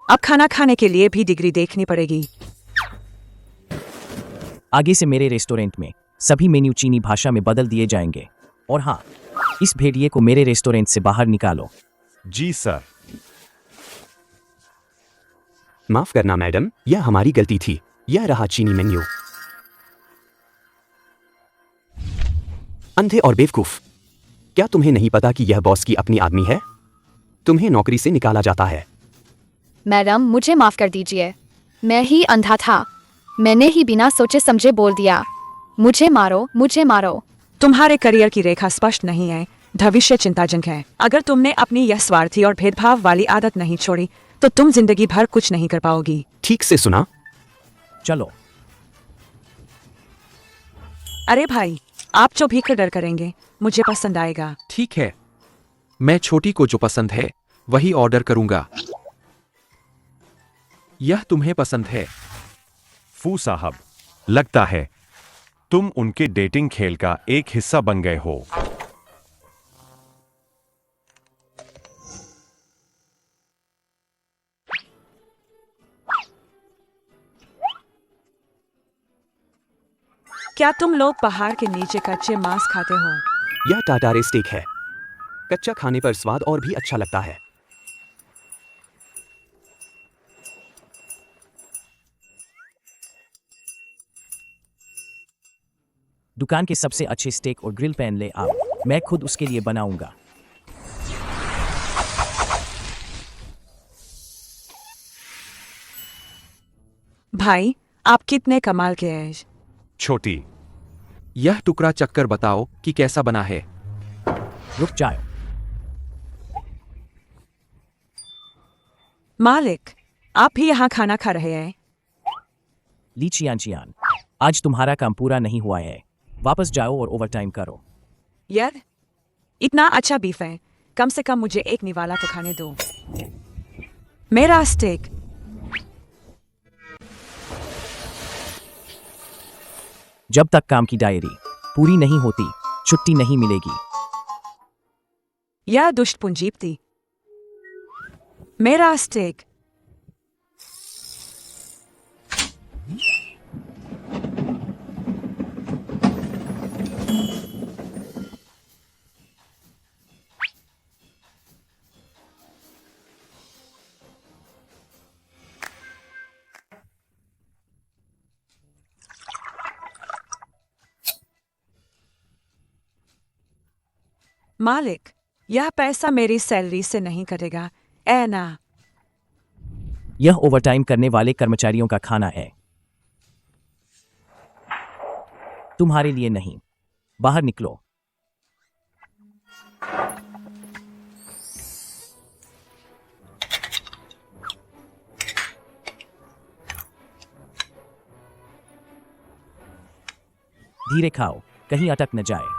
अब खाना खाने के लिए भी डिग्री देखनी पड़ेगी? आगे से मेरे रेस्टोरेंट में सभी मेन्यू चीनी भाषा में बदल दिए जाएंगे। और हाँ, इस भेड़िए को मेरे रेस्टोरेंट से बाहर निकालो। जी सर। माफ करना मैडम, यह हमारी गलती थी। यह रहा चीनी मेन्यू। अंधे और बेवकूफ, क्या तुम्हें नहीं पता कि यह बॉस की अपनी आदमी है? तुम्हें नौकरी से निकाला जाता है। मैडम, मुझे माफ कर दीजिए। मैं ही अंधा था। मैंने ही बिना सोचे समझे बोल दिया। मुझे मारो, मुझे मारो। तुम्हारे करियर की रेखा स्पष्ट नहीं है। भविष्य चिंताजनक है। अगर तुमने अपनी यह स्वार्थी और भेदभाव वाली आदत नहीं छोड़ी तो तुम जिंदगी भर कुछ नहीं कर पाओगी। ठीक से सुना? चलो। अरे भाई, आप जो भी ऑर्डर करेंगे मुझे पसंद आएगा। ठीक है, मैं छोटी को जो पसंद है वही ऑर्डर करूंगा। यह तुम्हें पसंद है? फू साहब, लगता है तुम उनके डेटिंग खेल का एक हिस्सा बन गए हो। क्या तुम लोग पहाड़ के नीचे कच्चे मांस खाते हो? यह टाटारे स्टेक है। कच्चा खाने पर स्वाद और भी अच्छा लगता है। दुकान के सबसे अच्छे स्टेक और ग्रिल पैन ले आओ, मैं खुद उसके लिए बनाऊंगा। भाई, आप कितने कमाल के हैं। छोटी, यह टुकड़ा चक्कर बताओ कि कैसा बना है। रुक जाओ। मालिक, आप भी यहाँ खाना खा रहे हैं? ली चियान, आज तुम्हारा काम पूरा नहीं हुआ है। वापस जाओ और ओवरटाइम करो। यार, इतना अच्छा बीफ है, कम से कम मुझे एक निवाला तो खाने दो। मेरा स्टेक। जब तक काम की डायरी पूरी नहीं होती, छुट्टी नहीं मिलेगी। यह दुष्ट पूंजीपति। मेरा स्टेक। मालिक, यह पैसा मेरी सैलरी से नहीं कटेगा, ऐ ना। यह ओवरटाइम करने वाले कर्मचारियों का खाना है, तुम्हारे लिए नहीं। बाहर निकलो। धीरे खाओ, कहीं अटक न जाए।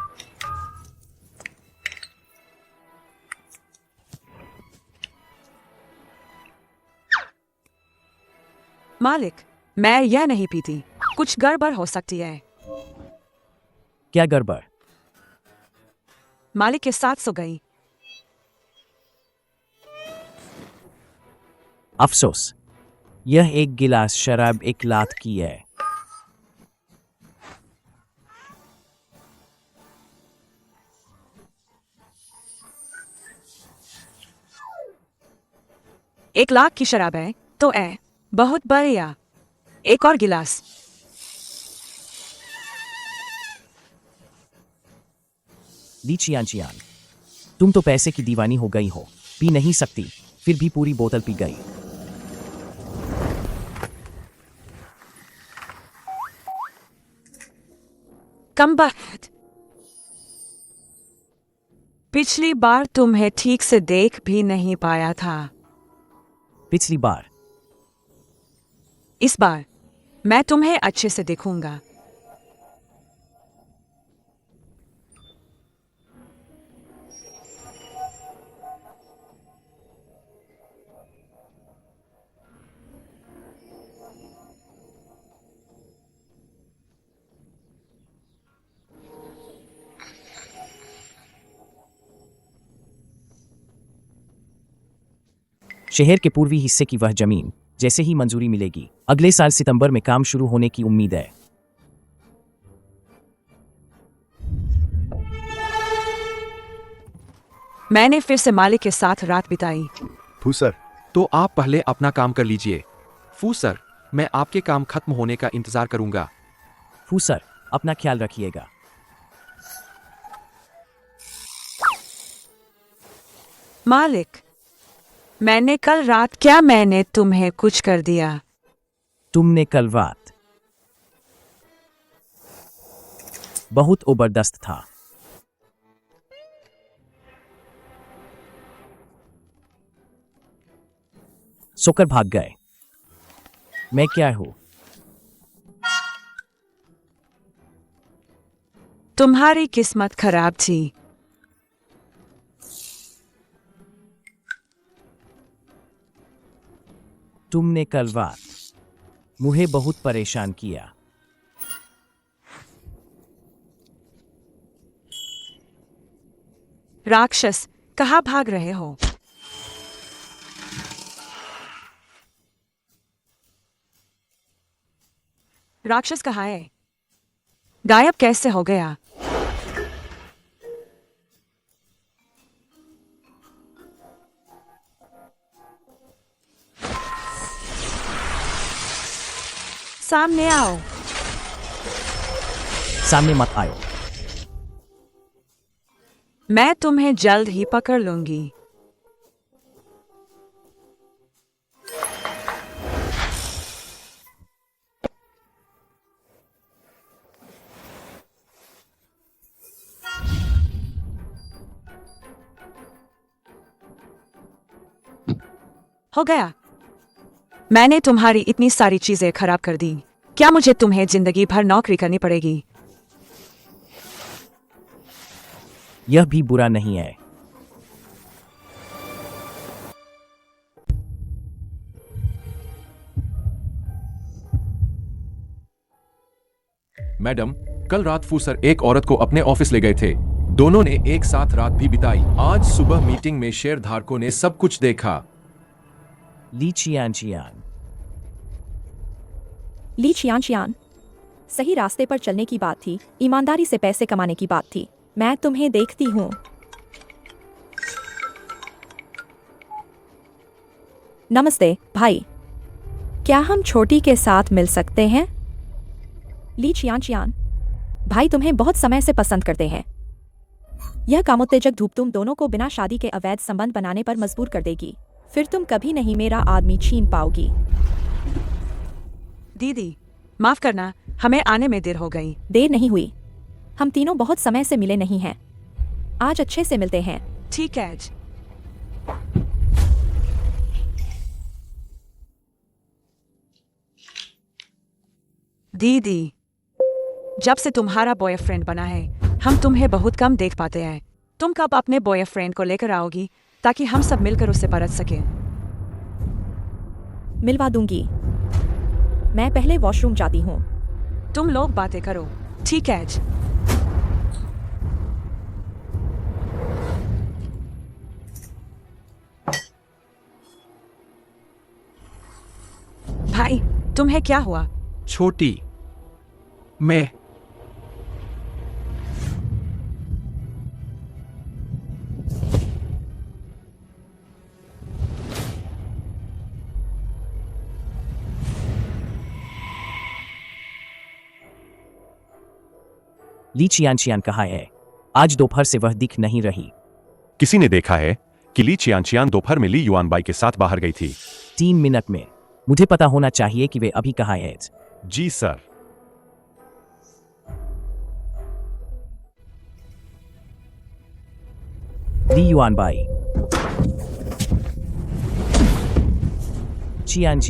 मालिक, मैं यह नहीं पीती, कुछ गड़बड़ हो सकती है। क्या गड़बड़? मालिक के साथ सो गई। अफसोस, यह एक गिलास शराब एक लात की है। एक लाख की शराब है तो बहुत बढ़िया। एक और गिलास। ली चियान, तुम तो पैसे की दीवानी हो गई हो, पी नहीं सकती, फिर भी पूरी बोतल पी गई। कम बात। पिछली बार तुम्हें ठीक से देख भी नहीं पाया था। पिछली बार? इस बार मैं तुम्हें अच्छे से देखूंगा। शहर के पूर्वी हिस्से की वह जमीन जैसे ही मंजूरी मिलेगी, अगले साल सितंबर में काम शुरू होने की उम्मीद है। मैंने फिर से मालिक के साथ रात बिताई। फू सर, तो आप पहले अपना काम कर लीजिए। फू सर, मैं आपके काम खत्म होने का इंतजार करूंगा। फू सर, अपना ख्याल रखिएगा। मालिक, मैंने कल रात मैंने तुम्हें कुछ कर दिया? तुमने कल रात बहुत जबरदस्त था। सोकर भाग गए। मैं क्या हूं? तुम्हारी किस्मत खराब थी। तुमने कल रात मुझे बहुत परेशान किया। राक्षस, कहाँ भाग रहे हो? राक्षस कहाँ है? गायब कैसे हो गया? सामने आओ। सामने मत आयो। मैं तुम्हें जल्द ही पकड़ लूंगी। हो गया। मैंने तुम्हारी इतनी सारी चीजें खराब कर दी। क्या मुझे तुम्हें जिंदगी भर नौकरी करनी पड़ेगी? यह भी बुरा नहीं है। मैडम, कल रात फू सर एक औरत को अपने ऑफिस ले गए थे। दोनों ने एक साथ रात भी बिताई। आज सुबह मीटिंग में शेयर धारकों ने सब कुछ देखा। ली चियान, ली चियान, सही रास्ते पर चलने की बात थी, ईमानदारी से पैसे कमाने की बात थी। मैं तुम्हें देखती हूँ। नमस्ते भाई, क्या हम छोटी के साथ मिल सकते हैं? ली चियान, भाई तुम्हें बहुत समय से पसंद करते हैं। यह कामोत्तेजक धूप तुम दोनों को बिना शादी के अवैध संबंध बनाने पर मजबूर कर देगी। फिर तुम कभी नहीं मेरा आदमी छीन पाओगी। दीदी, माफ करना, हमें आने में देर हो गई। देर नहीं हुई। हम तीनों बहुत समय से मिले नहीं हैं। आज अच्छे से मिलते हैं। ठीक है। दीदी, जब से तुम्हारा बॉयफ्रेंड बना है, हम तुम्हें बहुत कम देख पाते हैं। तुम कब अपने बॉयफ्रेंड को लेकर आओगी ताकि हम सब मिलकर उससे परत सकें? मिलवा दूंगी। मैं पहले वॉशरूम जाती हूँ। तुम लोग बातें करो। ठीक है। तुम्हें क्या हुआ? छोटी, मैं ली चियान कहाँ है? आज दोपहर से वह दिख नहीं रही। किसी ने देखा है कि ली चियान दोपहर में ली युआनबाई के साथ बाहर गई थी? 3 मिनट में। मुझे पता होना चाहिए कि वे अभी कहाँ हैं। जी सर। ली युआनबाई, चियान।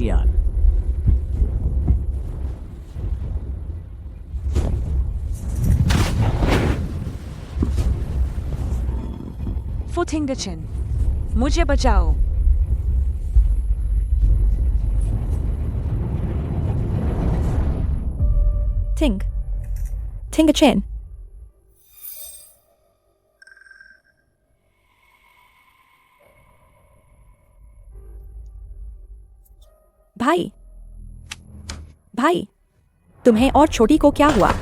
फुथिंगचन, मुझे बचाओ। Ting-a-chin. भाई, भाई, तुम्हें और छोटी को क्या हुआ?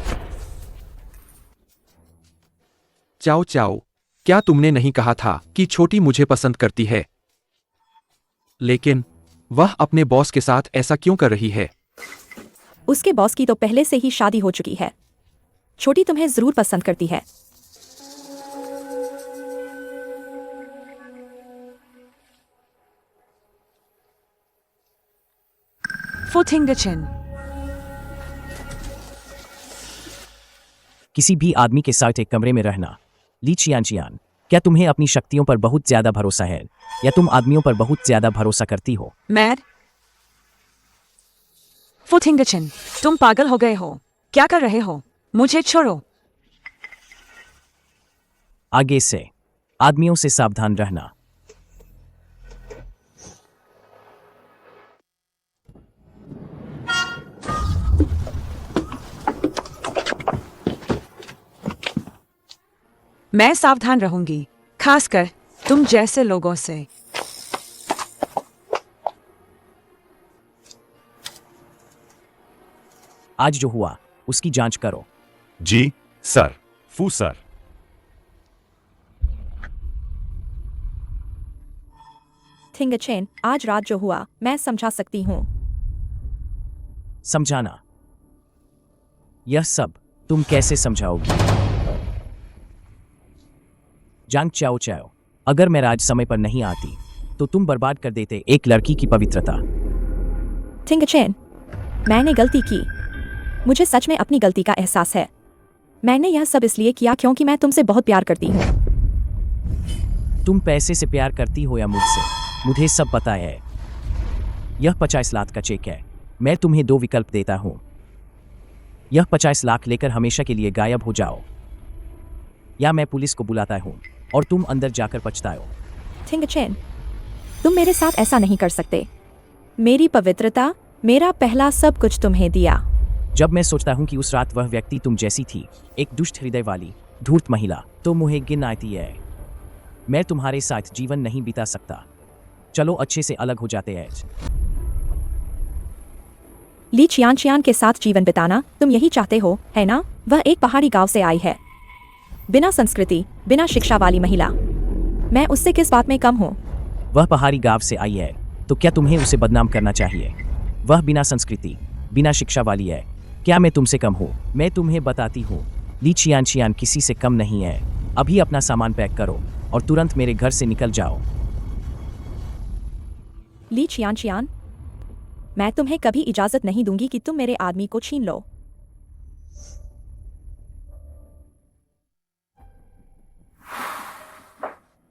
चाओ चाओ, क्या तुमने नहीं कहा था कि छोटी मुझे पसंद करती है? लेकिन वह अपने बॉस के साथ ऐसा क्यों कर रही है? उसके बॉस की तो पहले से ही शादी हो चुकी है। छोटी तुम्हें जरूर पसंद करती है। फुथिंगचन, किसी भी आदमी के साथ एक कमरे में रहना। ली चियान, क्या तुम्हें अपनी शक्तियों पर बहुत ज्यादा भरोसा है या तुम आदमियों पर बहुत ज्यादा भरोसा करती हो? मैड फुथिंगचन, तुम पागल हो गए हो? क्या कर रहे हो? मुझे छोड़ो। आगे से आदमियों से सावधान रहना। मैं सावधान रहूंगी, खासकर तुम जैसे लोगों से। आज जो हुआ उसकी जांच करो। जी सर। फू सर। थिंगचेन, आज रात जो हुआ मैं समझा सकती हूँ। समझाना? यह सब तुम कैसे समझाओगी? जांग चाओ, अगर मैं राज समय पर नहीं आती तो तुम बर्बाद कर देते एक लड़की की पवित्रता। थिंगचेन, मैंने गलती की। मुझे सच में अपनी गलती का एहसास है। मैंने यह सब इसलिए किया क्योंकि मैं तुमसे बहुत प्यार करती हूँ। तुम पैसे से प्यार करती हो या मुझसे, मुझे सब पता है। यह 50 लाख का चेक है। मैं तुम्हें 2 विकल्प देता हूँ। यह 50 लाख लेकर हमेशा के लिए गायब हो जाओ, या मैं पुलिस को बुलाता हूँ और तुम अंदर जाकर पछताओ। थिंगचेन, तुम मेरे साथ ऐसा नहीं कर सकते। मेरी पवित्रता, मेरा पहला सब कुछ तुम्हें दिया। जब मैं सोचता हूँ कि उस रात वह व्यक्ति तुम जैसी थी, एक दुष्ट हृदय वाली धूर्त महिला, तो मुझे गिन आती है। मैं तुम्हारे साथ जीवन नहीं बिता सकता। चलो अच्छे से अलग हो जाते हैं। ली चियान के साथ जीवन बिताना तुम यही चाहते हो, है ना? वह एक पहाड़ी गांव से आई है, बिना संस्कृति, बिना शिक्षा वाली महिला। मैं उससे किस बात में कम हूँ? वह पहाड़ी गांव से आई है, तो क्या तुम्हें उसे बदनाम करना चाहिए? वह बिना संस्कृति, बिना शिक्षा वाली है। क्या मैं तुमसे कम हूँ? मैं तुम्हें बताती हूँ, ली चियान किसी से कम नहीं है। अभी अपना सामान पैक करो और तुरंत मेरे घर से निकल जाओ। ली चियान, मैं तुम्हें कभी इजाजत नहीं दूंगी कि तुम मेरे आदमी को छीन लो।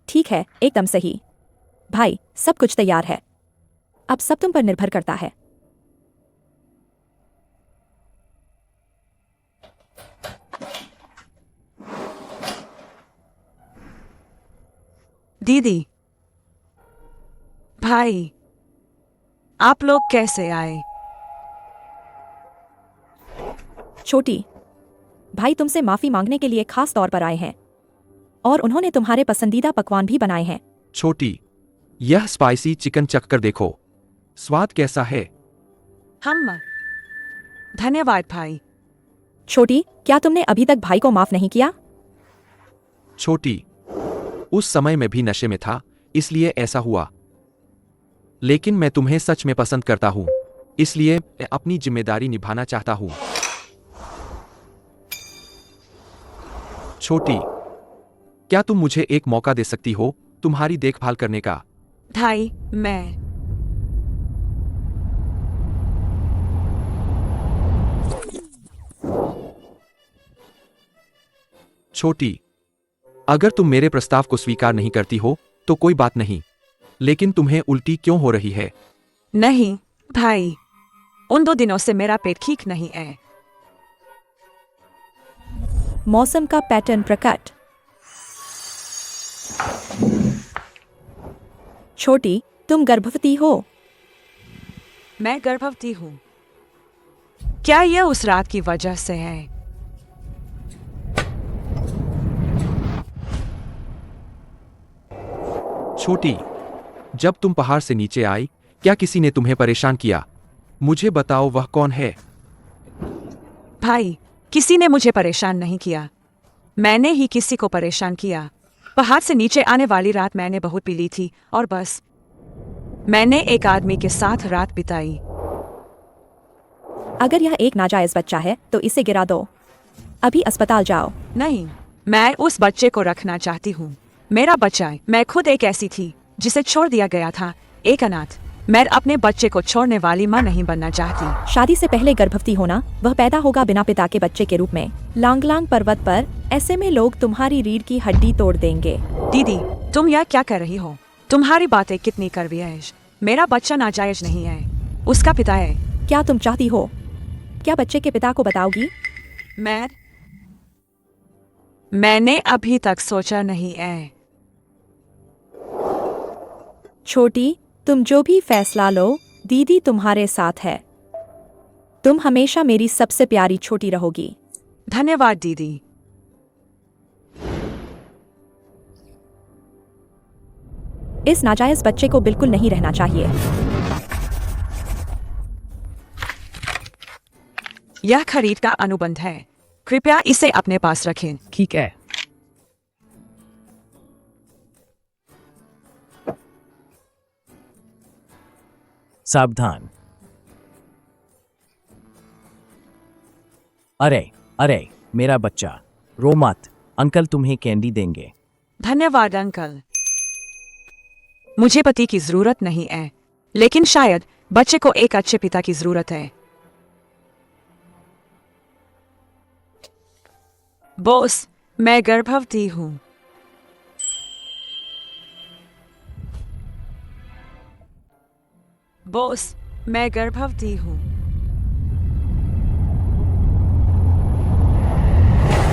ठीक है, एकदम सही। भाई, सब कुछ तैयार है। अब सब तुम पर निर्भर करता है। दीदी, भाई, आप लोग कैसे आए? छोटी, भाई तुमसे माफी मांगने के लिए खास तौर पर आए हैं और उन्होंने तुम्हारे पसंदीदा पकवान भी बनाए हैं। छोटी, यह स्पाइसी चिकन चख कर देखो, स्वाद कैसा है? हम धन्यवाद भाई। छोटी, क्या तुमने अभी तक भाई को माफ नहीं किया? छोटी, उस समय मैं भी नशे में था, इसलिए ऐसा हुआ। लेकिन मैं तुम्हें सच में पसंद करता हूं, इसलिए मैं अपनी जिम्मेदारी निभाना चाहता हूं। छोटी, क्या तुम मुझे एक मौका दे सकती हो तुम्हारी देखभाल करने का? भाई, मैं छोटी, अगर तुम मेरे प्रस्ताव को स्वीकार नहीं करती हो तो कोई बात नहीं, लेकिन तुम्हें उल्टी क्यों हो रही है? नहीं भाई, उन 2 दिनों से मेरा पेट ठीक नहीं है। मौसम का पैटर्न प्रकट। छोटी, तुम गर्भवती हो? मैं गर्भवती हूँ। क्या यह उस रात की वजह से है? छोटी, जब तुम पहाड़ से नीचे आई, क्या किसी ने तुम्हें परेशान किया? मुझे बताओ वह कौन है? भाई, किसी ने मुझे परेशान नहीं किया, मैंने ही किसी को परेशान किया। पहाड़ से नीचे आने वाली रात मैंने बहुत पी ली थी और बस मैंने एक आदमी के साथ रात बिताई। अगर यह एक नाजायज बच्चा है तो इसे गिरा दो। अभी अस्पताल जाओ। नहीं, मैं उस बच्चे को रखना चाहती हूँ। मेरा बच्चा है। मैं खुद एक ऐसी थी जिसे छोड़ दिया गया था, एक अनाथ। मैं अपने बच्चे को छोड़ने वाली माँ नहीं बनना चाहती। शादी से पहले गर्भवती होना, वह पैदा होगा बिना पिता के बच्चे के रूप में, लांगलांग पर्वत पर। ऐसे में लोग तुम्हारी रीढ़ की हड्डी तोड़ देंगे। दीदी, तुम यह क्या कर रही हो? तुम्हारी बातें कितनी कड़वी है। मेरा बच्चा नाजायज नहीं है, उसका पिता है। क्या तुम चाहती हो? क्या बच्चे के पिता को बताओगी? मैंने अभी तक सोचा नहीं है। छोटी, तुम जो भी फैसला लो, दीदी तुम्हारे साथ है। तुम हमेशा मेरी सबसे प्यारी छोटी रहोगी। धन्यवाद दीदी। इस नाजायज बच्चे को बिल्कुल नहीं रहना चाहिए। यह खरीद का अनुबंध है, कृपया इसे अपने पास रखें। ठीक है। सावधान। अरे अरे, मेरा बच्चा, रो मत, अंकल तुम्हें कैंडी देंगे। धन्यवाद अंकल। मुझे पति की जरूरत नहीं है, लेकिन शायद बच्चे को एक अच्छे पिता की जरूरत है। बॉस, मैं गर्भवती हूँ। बॉस, मैं गर्भवती हूँ।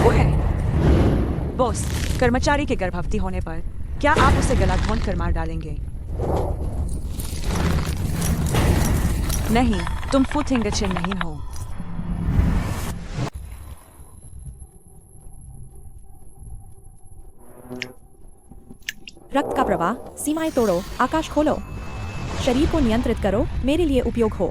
वो है। बॉस, कर्मचारी के गर्भवती होने पर क्या आप उसे गला घोंट कर मार डालेंगे? नहीं, तुम फुथिंगचन नहीं हो। रक्त का प्रवाह, सीमाएं तोड़ो, आकाश खोलो, शरीर को नियंत्रित करो, मेरे लिए उपयोग हो।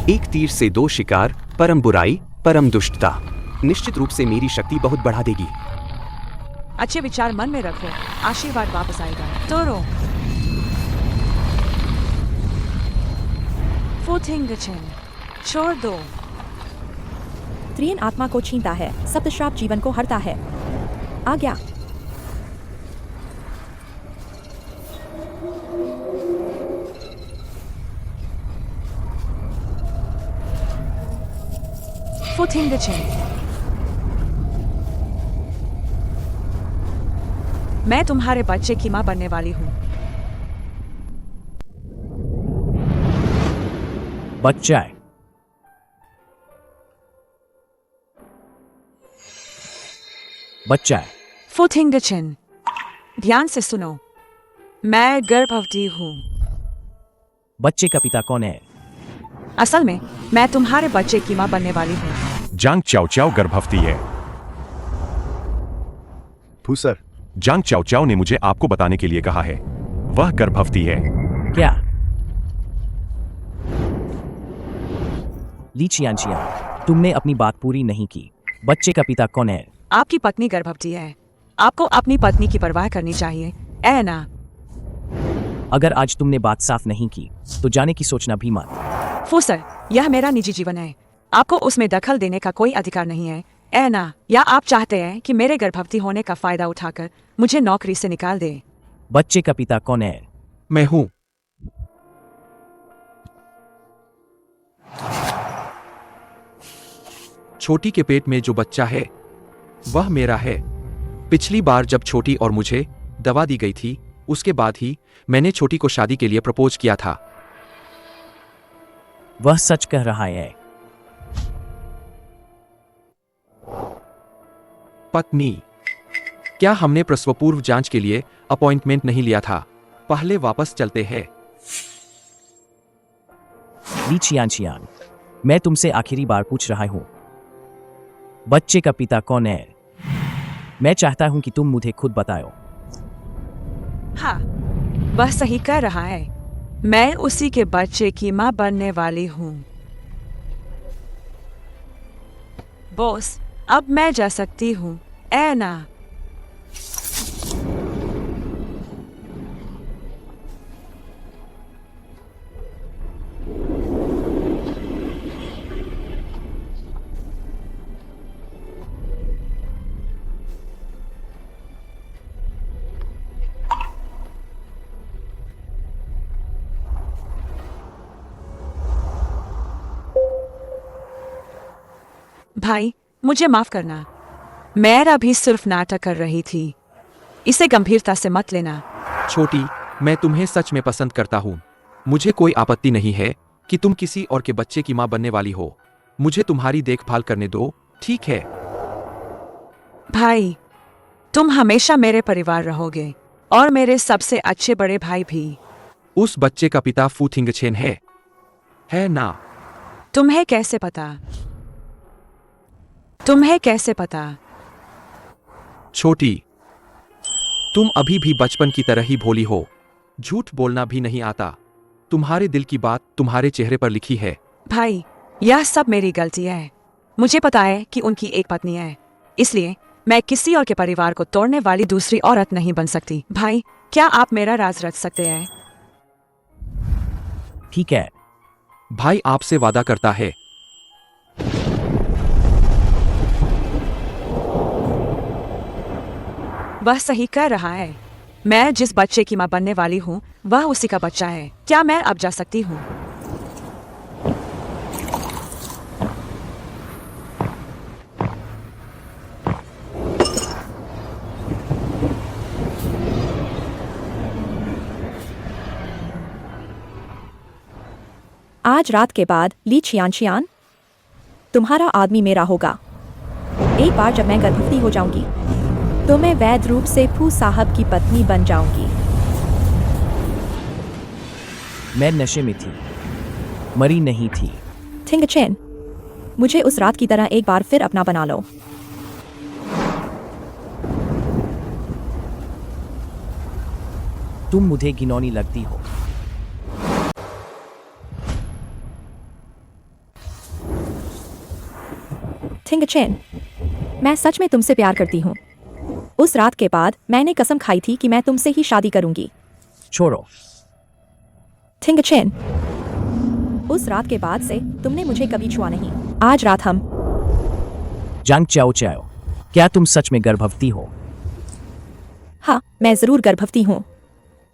एक तीर से 2 शिकार, परम बुराई, परम दुष्टता। निश्चित रूप से मेरी शक्ति बहुत बढ़ा देगी। अच्छे विचार मन में रखो, आशीर्वाद वापस आएगा। तोड़ो। फुथिंगचन, छोड़ दो। त्रियन आत्मा को छीनता है, सप्तश्राप जीवन को हरता है। आज्ञा। फुथिंगचन, मैं तुम्हारे बच्चे की मां बनने वाली हूं। बच्चा है। बच्चा है। फुथिंगचन, ध्यान से सुनो, मैं गर्भवती हूँ। बच्चे का पिता कौन है? असल में मैं तुम्हारे बच्चे की मां बनने वाली हूँ। जांग चाओ चाओ गर्भवती है। फूसर, जांग चाओ चाओ ने मुझे आपको बताने के लिए कहा है। वह गर्भवती है। क्या? ली चियानचियान, तुमने अपनी बात पूरी नहीं की। बच्चे का पिता कौन है? आपकी पत्नी गर्भवती है। आपको अपनी पत्नी की परवाह करनी चाहिए, ऐना। अगर आज तुमने बात साफ नहीं की तो जाने की सोचना भी मत। फूसर, यह मेरा निजी जीवन है। आपको उसमें दखल देने का कोई अधिकार नहीं है, ऐना। या आप चाहते हैं कि मेरे गर्भवती होने का फायदा उठाकर मुझे नौकरी से निकाल दे? बच्चे का पिता कौन है? मैं हूं। छोटी के पेट में जो बच्चा है वह मेरा है। पिछली बार जब छोटी और मुझे दवा दी गई थी उसके बाद ही मैंने छोटी को शादी के लिए प्रपोज किया था। वह सच कह रहा है। पत्नी, क्या हमने प्रसव पूर्व जांच के लिए अपॉइंटमेंट नहीं लिया था? पहले वापस चलते हैं। ली चियानचियान, मैं तुमसे आखिरी बार पूछ रहा हूं, बच्चे का पिता कौन है? मैं चाहता हूं कि तुम मुझे खुद बताओ। हाँ, वह सही कह रहा है। मैं उसी के बच्चे की मां बनने वाली हूं। बॉस, अब मैं जा सकती हूं, ऐना। भाई, मुझे माफ करना। मैं अभी सिर्फ नाटक कर रही थी। इसे गंभीरता से मत लेना। छोटी, मैं तुम्हें सच में पसंद करता हूं। मुझे कोई आपत्ति नहीं है कि तुम किसी और के बच्चे की मां बनने वाली हो। मुझे तुम्हारी देखभाल करने दो, ठीक है? भाई, तुम हमेशा मेरे परिवार रहोगे और मेरे सबसे अच्छे बड़े भाई भी। उस बच्चे का पिता फू थिंगचेन है ना? तुम्हें कैसे पता? तुम्हें कैसे पता? छोटी, तुम अभी भी बचपन की तरह ही भोली हो। झूठ बोलना भी नहीं आता। तुम्हारे दिल की बात तुम्हारे चेहरे पर लिखी है। भाई, यह सब मेरी गलती है। मुझे पता है कि उनकी एक पत्नी है, इसलिए मैं किसी और के परिवार को तोड़ने वाली दूसरी औरत नहीं बन सकती। भाई, क्या आप मेरा राज रच सकते हैं? ठीक है। भाई आपसे वादा करता है। वह सही कह रहा है। मैं जिस बच्चे की मां बनने वाली हूं वह उसी का बच्चा है। क्या मैं अब जा सकती हूं? आज रात के बाद ली चियानचियान, तुम्हारा आदमी मेरा होगा। एक बार जब मैं गर्भवती हो जाऊंगी तो मैं वैध रूप से फू साहब की पत्नी बन जाऊंगी। मैं नशे में थी, मरी नहीं थी। थिंगचेन, मुझे उस रात की तरह एक बार फिर अपना बना लो। तुम मुझे घिनौनी लगती हो। थिंगचेन, मैं सच में तुमसे प्यार करती हूँ। उस रात के बाद मैंने कसम खाई थी कि मैं तुमसे ही शादी करूंगी। छोड़ो। थिंगचेन, उस रात के बाद से तुमने मुझे कभी छुआ नहीं। आज रात हम जांग चाओ चाओ, क्या तुम सच में गर्भवती हो? हाँ, मैं जरूर गर्भवती हूँ।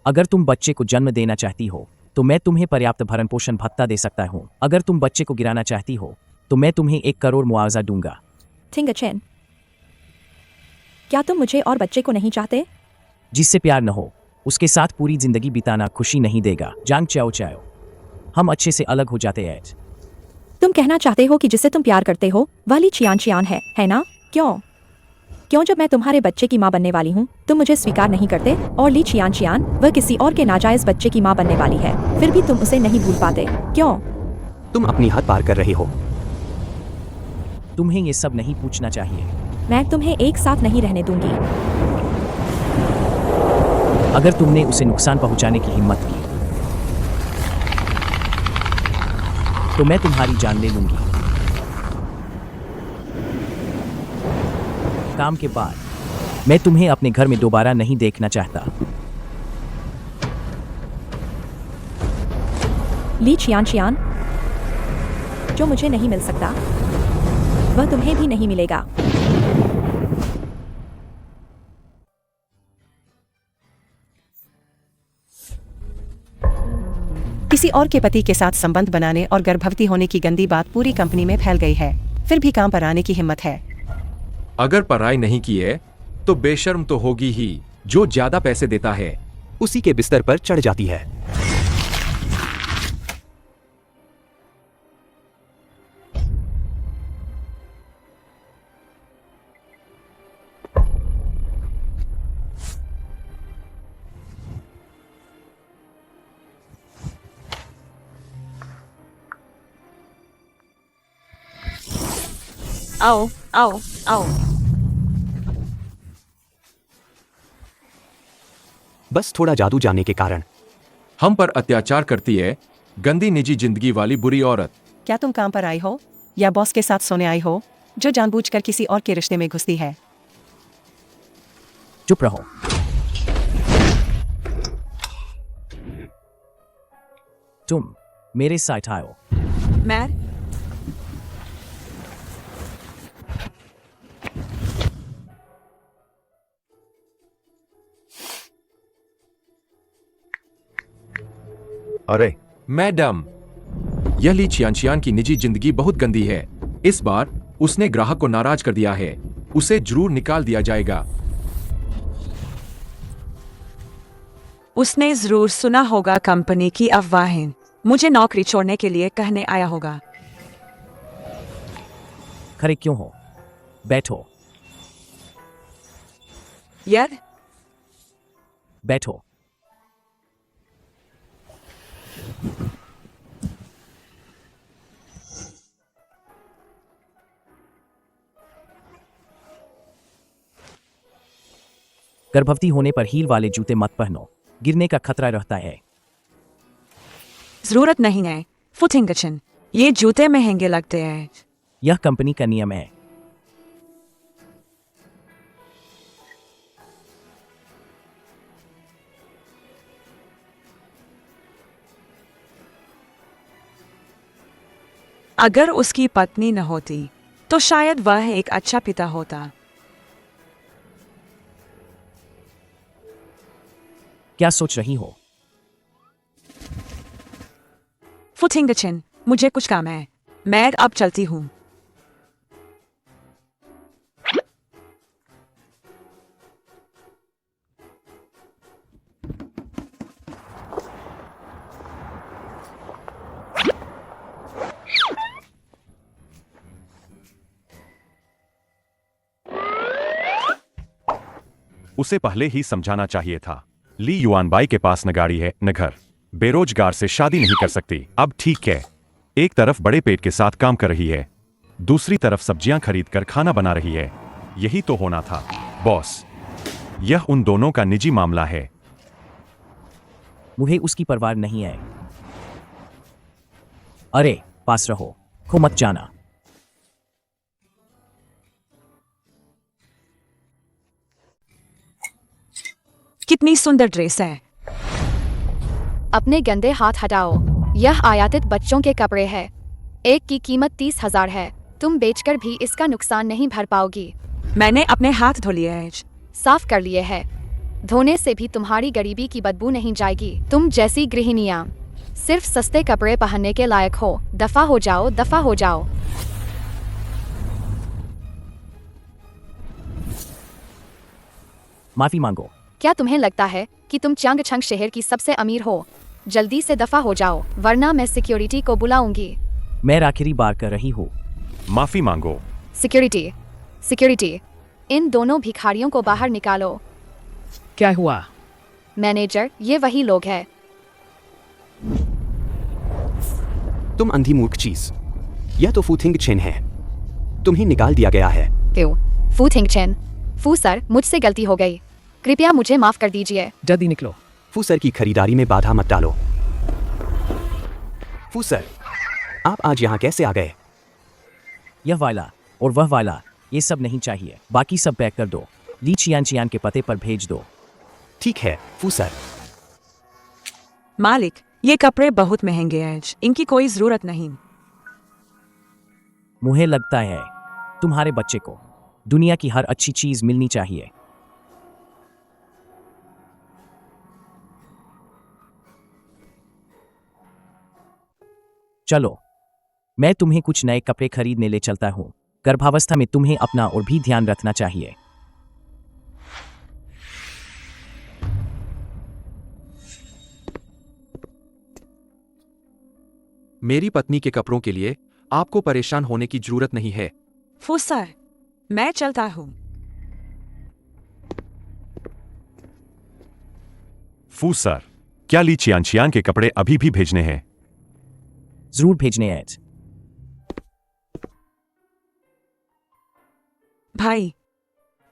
अगर तुम बच्चे को जन्म देना चाहती हो तो मैं तुम्हें पर्याप्त भरण पोषण भत्ता दे सकता हूँ। अगर तुम बच्चे को गिराना चाहती हो तो मैं तुम्हें 1 करोड़ मुआवजा दूंगा। थिंगचेन, क्या तुम मुझे और बच्चे को नहीं चाहते? जिससे प्यार न हो उसके साथ पूरी जिंदगी बिताना खुशी नहीं देगा। जांग चाओ चाओ, हम अच्छे से अलग हो जाते हैं। तुम कहना चाहते हो कि जिससे तुम प्यार करते हो वह ली चियानचियान है ना? क्यों जब मैं तुम्हारे बच्चे की मां बनने वाली हूँ तुम मुझे स्वीकार नहीं करते? और ली चियानचियान वह किसी और के नाजायज बच्चे की मां बनने वाली है, फिर भी तुम उसे नहीं भूल पाते, क्यों? तुम अपनी हद पार कर रहे हो। तुम्हें ये सब नहीं पूछना चाहिए। मैं तुम्हें एक साथ नहीं रहने दूंगी। अगर तुमने उसे नुकसान पहुंचाने की हिम्मत की तो मैं तुम्हारी जान ले लूंगी। काम के बाद मैं तुम्हें अपने घर में दोबारा नहीं देखना चाहता। ली चियान, जो मुझे नहीं मिल सकता वह तुम्हें भी नहीं मिलेगा। किसी और के पति के साथ संबंध बनाने और गर्भवती होने की गंदी बात पूरी कंपनी में फैल गई है, फिर भी काम पर आने की हिम्मत है। अगर पढ़ाई नहीं की है तो बेशर्म तो होगी ही। जो ज्यादा पैसे देता है उसी के बिस्तर पर चढ़ जाती है। आओ आओ आओ। बस थोड़ा जादू जानने के कारण। हम पर अत्याचार करती है, गंदी निजी जिंदगी वाली बुरी औरत। क्या तुम काम पर आई हो या बॉस के साथ सोने आई हो, जो जानबूझकर किसी और के रिश्ते में घुसती है? चुप रहो। तुम मेरे साथ आओ। मैं अरे मैडम, यह ली चियान की निजी जिंदगी बहुत गंदी है। इस बार उसने ग्राहक को नाराज कर दिया है। उसे जरूर निकाल दिया जाएगा। उसने जरूर सुना होगा कंपनी की अफवाहें। मुझे नौकरी छोड़ने के लिए कहने आया होगा। खड़े क्यों हो? बैठो। यार बैठो। गर्भवती होने पर हील वाले जूते मत पहनो, गिरने का खतरा रहता है। जरूरत नहीं है। फुटिंग किचन, ये जूते महंगे लगते हैं। यह कंपनी का नियम है। अगर उसकी पत्नी न होती तो शायद वह एक अच्छा पिता होता। क्या सोच रही हो? फुटिंग किचन, मुझे कुछ काम है। मैं अब चलती हूँ। उसे पहले ही समझाना चाहिए था। ली युआनबाई के पास न गाड़ी है न घर, बेरोजगार से शादी नहीं कर सकती। अब ठीक है, एक तरफ बड़े पेट के साथ काम कर रही है, दूसरी तरफ सब्जियां खरीद कर खाना बना रही है। यही तो होना था बॉस। यह उन दोनों का निजी मामला है। मुझे उसकी परवाह नहीं है। अरे पास रहो, खो मत जाना। कितनी सुंदर ड्रेस है। अपने गंदे हाथ हटाओ। यह आयातित बच्चों के कपड़े हैं। एक की कीमत 30,000 है। तुम बेचकर भी इसका नुकसान नहीं भर पाओगी। मैंने अपने हाथ धो लिए हैं। साफ कर लिए है। धोने से भी तुम्हारी गरीबी की बदबू नहीं जाएगी। तुम जैसी गृहिणियां सिर्फ सस्ते कपड़े पहनने के लायक हो। दफा हो जाओ, दफा हो जाओ। माफी मांगो। क्या तुम्हें लगता है कि तुम चांगछंग शहर की सबसे अमीर हो? जल्दी से दफा हो जाओ, वरना मैं सिक्योरिटी को बुलाऊंगी। मैं आखिरी बार कर रही हूँ। माफी मांगो। सिक्योरिटी, सिक्योरिटी, इन दोनों भिखारियों को बाहर निकालो। क्या हुआ? मैनेजर, ये वही लोग हैं। तुम अंधी मूर्ख चीज। यह तो फूथिंग चेन है। तुम्हें निकाल दिया गया है। क्यों? फू थिंग चेन। फू सर, मुझसे गलती हो गई। कृपया मुझे माफ कर दीजिए। जल्दी निकलो। फू सर की खरीदारी में बाधा मत डालो। फू सर, आप आज यहाँ कैसे आ गए? यह वाला और वह वाला, ये सब नहीं चाहिए। बाकी सब पैक कर दो। ली चियान के पते पर भेज दो। ठीक है फू सर। मालिक, ये कपड़े बहुत महंगे हैं, इनकी कोई जरूरत नहीं। मुझे लगता है तुम्हारे बच्चे को दुनिया की हर अच्छी चीज मिलनी चाहिए। चलो, मैं तुम्हें कुछ नए कपड़े खरीदने ले चलता हूँ। गर्भावस्था में तुम्हें अपना और भी ध्यान रखना चाहिए। मेरी पत्नी के कपड़ों के लिए आपको परेशान होने की जरूरत नहीं है। फू सर, मैं चलता हूँ। फू सर, क्या ली चियान के कपड़े अभी भी भेजने हैं? जरूर भेजने हैं। भाई,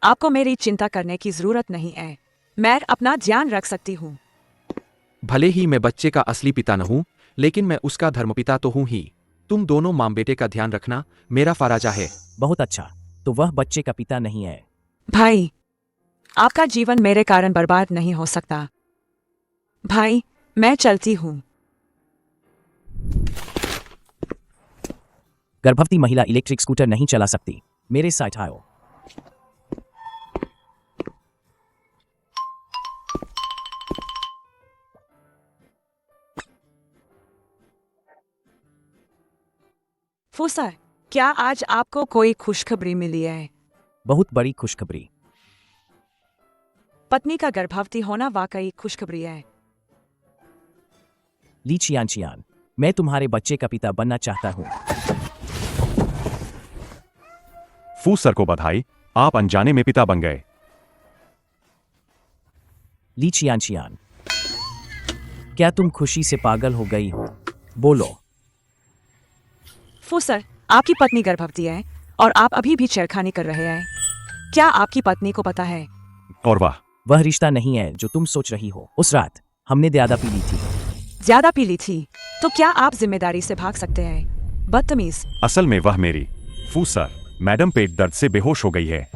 आपको मेरी चिंता करने की जरूरत नहीं है। मैं अपना ध्यान रख सकती हूँ। भले ही मैं बच्चे का असली पिता न हूं, लेकिन मैं उसका धर्मपिता तो हूं ही। तुम दोनों मां बेटे का ध्यान रखना मेरा फराजा है। बहुत अच्छा, तो वह बच्चे का पिता नहीं है। भाई, आपका जीवन मेरे कारण बर्बाद नहीं हो सकता। भाई, मैं चलती हूँ। गर्भवती महिला इलेक्ट्रिक स्कूटर नहीं चला सकती। मेरे साथ आओ। फू सर, क्या आज आपको कोई खुशखबरी मिली है? बहुत बड़ी खुशखबरी। पत्नी का गर्भवती होना वाकई खुशखबरी है। ली चियान, मैं तुम्हारे बच्चे का पिता बनना चाहता हूँ। फू सर को बधाई, आप अनजाने में पिता बन गए। ली चियान, क्या तुम खुशी से पागल हो गई हो? बोलो। फू सर, आपकी पत्नी गर्भवती है और आप अभी भी छेड़खानी कर रहे हैं। क्या आपकी पत्नी को पता है? और वाह, वह रिश्ता नहीं है जो तुम सोच रही हो। उस रात हमने ज्यादा पी ली थी। ज्यादा पी ली थी? तो क्या आप जिम्मेदारी से भाग सकते हैं? बदतमीज। असल में वह मेरी फू सर, मैडम पेट दर्द से बेहोश हो गई है।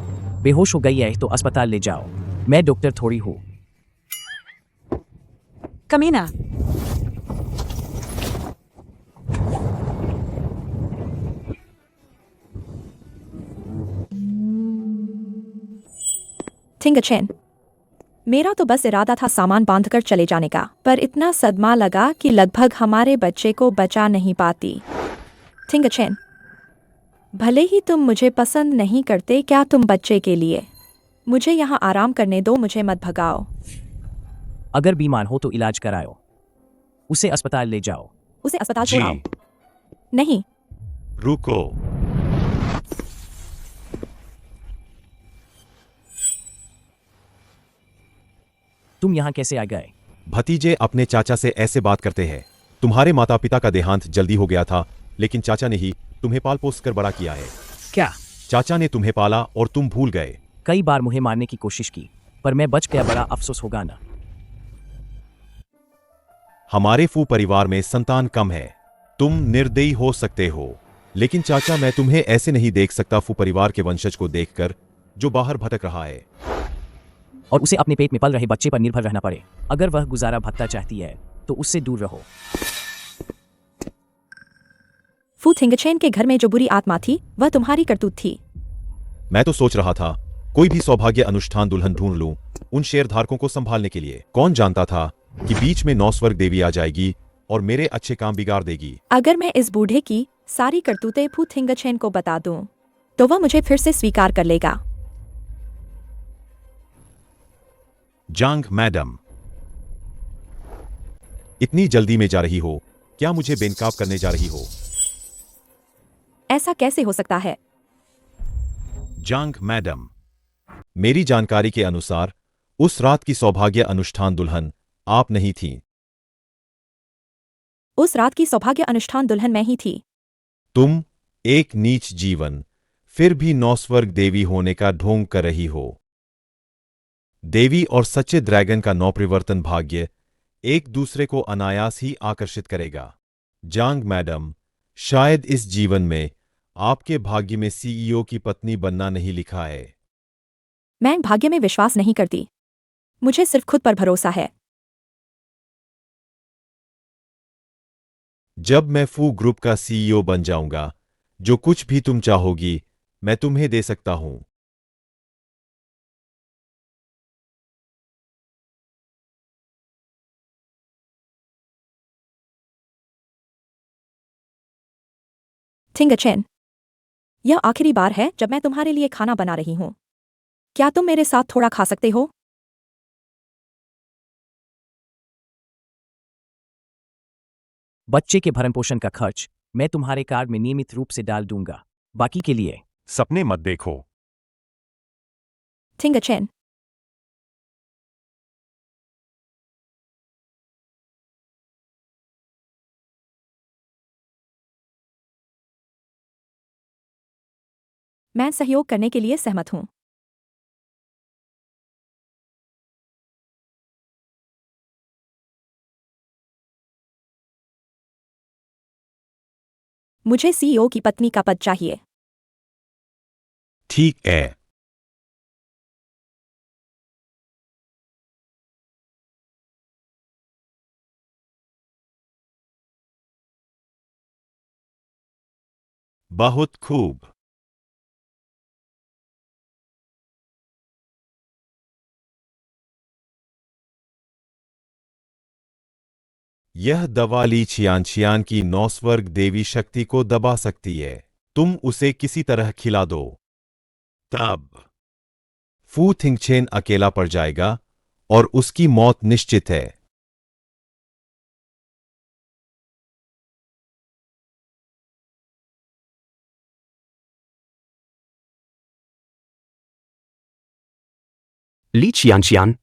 बेहोश हो गई है तो अस्पताल ले जाओ। मैं डॉक्टर थोड़ी हूँ। कमीना। थिंगचेन, मेरा तो बस इरादा था सामान बांधकर चले जाने का, पर इतना सदमा लगा कि लगभग हमारे बच्चे को बचा नहीं पाती। थिंगचेन, भले ही तुम मुझे पसंद नहीं करते, क्या तुम बच्चे के लिए मुझे यहाँ आराम करने दो, मुझे मत भगाओ। अगर बीमार हो तो इलाज कराओ। उसे अस्पताल ले जाओ। उसे अस्पताल जी। छोड़ाओ। नहीं, रुको। तुम यहाँ कैसे आ गए? भतीजे अपने चाचा से ऐसे बात करते हैं। तुम्हारे माता पिता का देहांत जल्दी हो गया था, लेकिन चाचा ने ही तुम्हें पाल पोस कर बड़ा किया है। क्या? चाचा ने तुम्हें पाला और तुम भूल गए। कई बार मुझे मारने की कोशिश की, पर मैं बच गया। बड़ा अफसोस होगा ना? हमारे फू परिवार में संतान कम है। तुम निर्दयी हो सकते हो, लेकिन चाचा, मैं तुम्हें ऐसे नहीं देख सकता फू परिवार के वंशज को देखकर जो बाहर भटक रहा है और उसे अपने पेट में पल रहे बच्चे पर निर्भर रहना पड़े। अगर वह गुजारा भत्ता चाहती है तो उससे दूर रहो। फू थिंगचेन के घर में जो बुरी आत्मा थी वह तुम्हारी करतूत थी। मैं तो सोच रहा था कोई भी सौभाग्य अनुष्ठान दुल्हन ढूंढ लूं उन शेरधारकों को संभालने के लिए। कौन जानता था कि बीच में नौस्वर्ग देवी आ जाएगी और मेरे अच्छे काम बिगाड़ देगी। अगर मैं इस बूढ़े की सारी करतूतें फू थिंगचेन को बता दूं तो वह मुझे फिर से स्वीकार कर लेगा। जांग मैडम, इतनी जल्दी में जा रही हो? क्या मुझे बेनकाब करने जा रही हो? ऐसा कैसे हो सकता है? जांग मैडम, मेरी जानकारी के अनुसार उस रात की सौभाग्य अनुष्ठान दुल्हन आप नहीं थीं। उस रात की सौभाग्य अनुष्ठान दुल्हन मैं ही थी। तुम एक नीच जीवन फिर भी नौस्वर्ग देवी होने का ढोंग कर रही हो। देवी और सच्चे ड्रैगन का नवप्रवर्तन भाग्य एक दूसरे को अनायास ही आकर्षित करेगा। जांग मैडम, शायद इस जीवन में आपके भाग्य में सीईओ की पत्नी बनना नहीं लिखा है। मैं भाग्य में विश्वास नहीं करती, मुझे सिर्फ खुद पर भरोसा है। जब मैं फू ग्रुप का सीईओ बन जाऊंगा, जो कुछ भी तुम चाहोगी मैं तुम्हें दे सकता हूं। थिंगचेन, यह आखिरी बार है जब मैं तुम्हारे लिए खाना बना रही हूं। क्या तुम मेरे साथ थोड़ा खा सकते हो? बच्चे के भरण पोषण का खर्च मैं तुम्हारे कार्ड में नियमित रूप से डाल दूंगा। बाकी के लिए सपने मत देखो। थिंगचेन, मैं सहयोग करने के लिए सहमत हूं। मुझे सीईओ की पत्नी का पद चाहिए। ठीक है। बहुत खूब। यह दवा ली छियान की नौस्वर्ग देवी शक्ति को दबा सकती है। तुम उसे किसी तरह खिला दो, तब फू थिंगचेन अकेला पड़ जाएगा और उसकी मौत निश्चित है। ली छियान,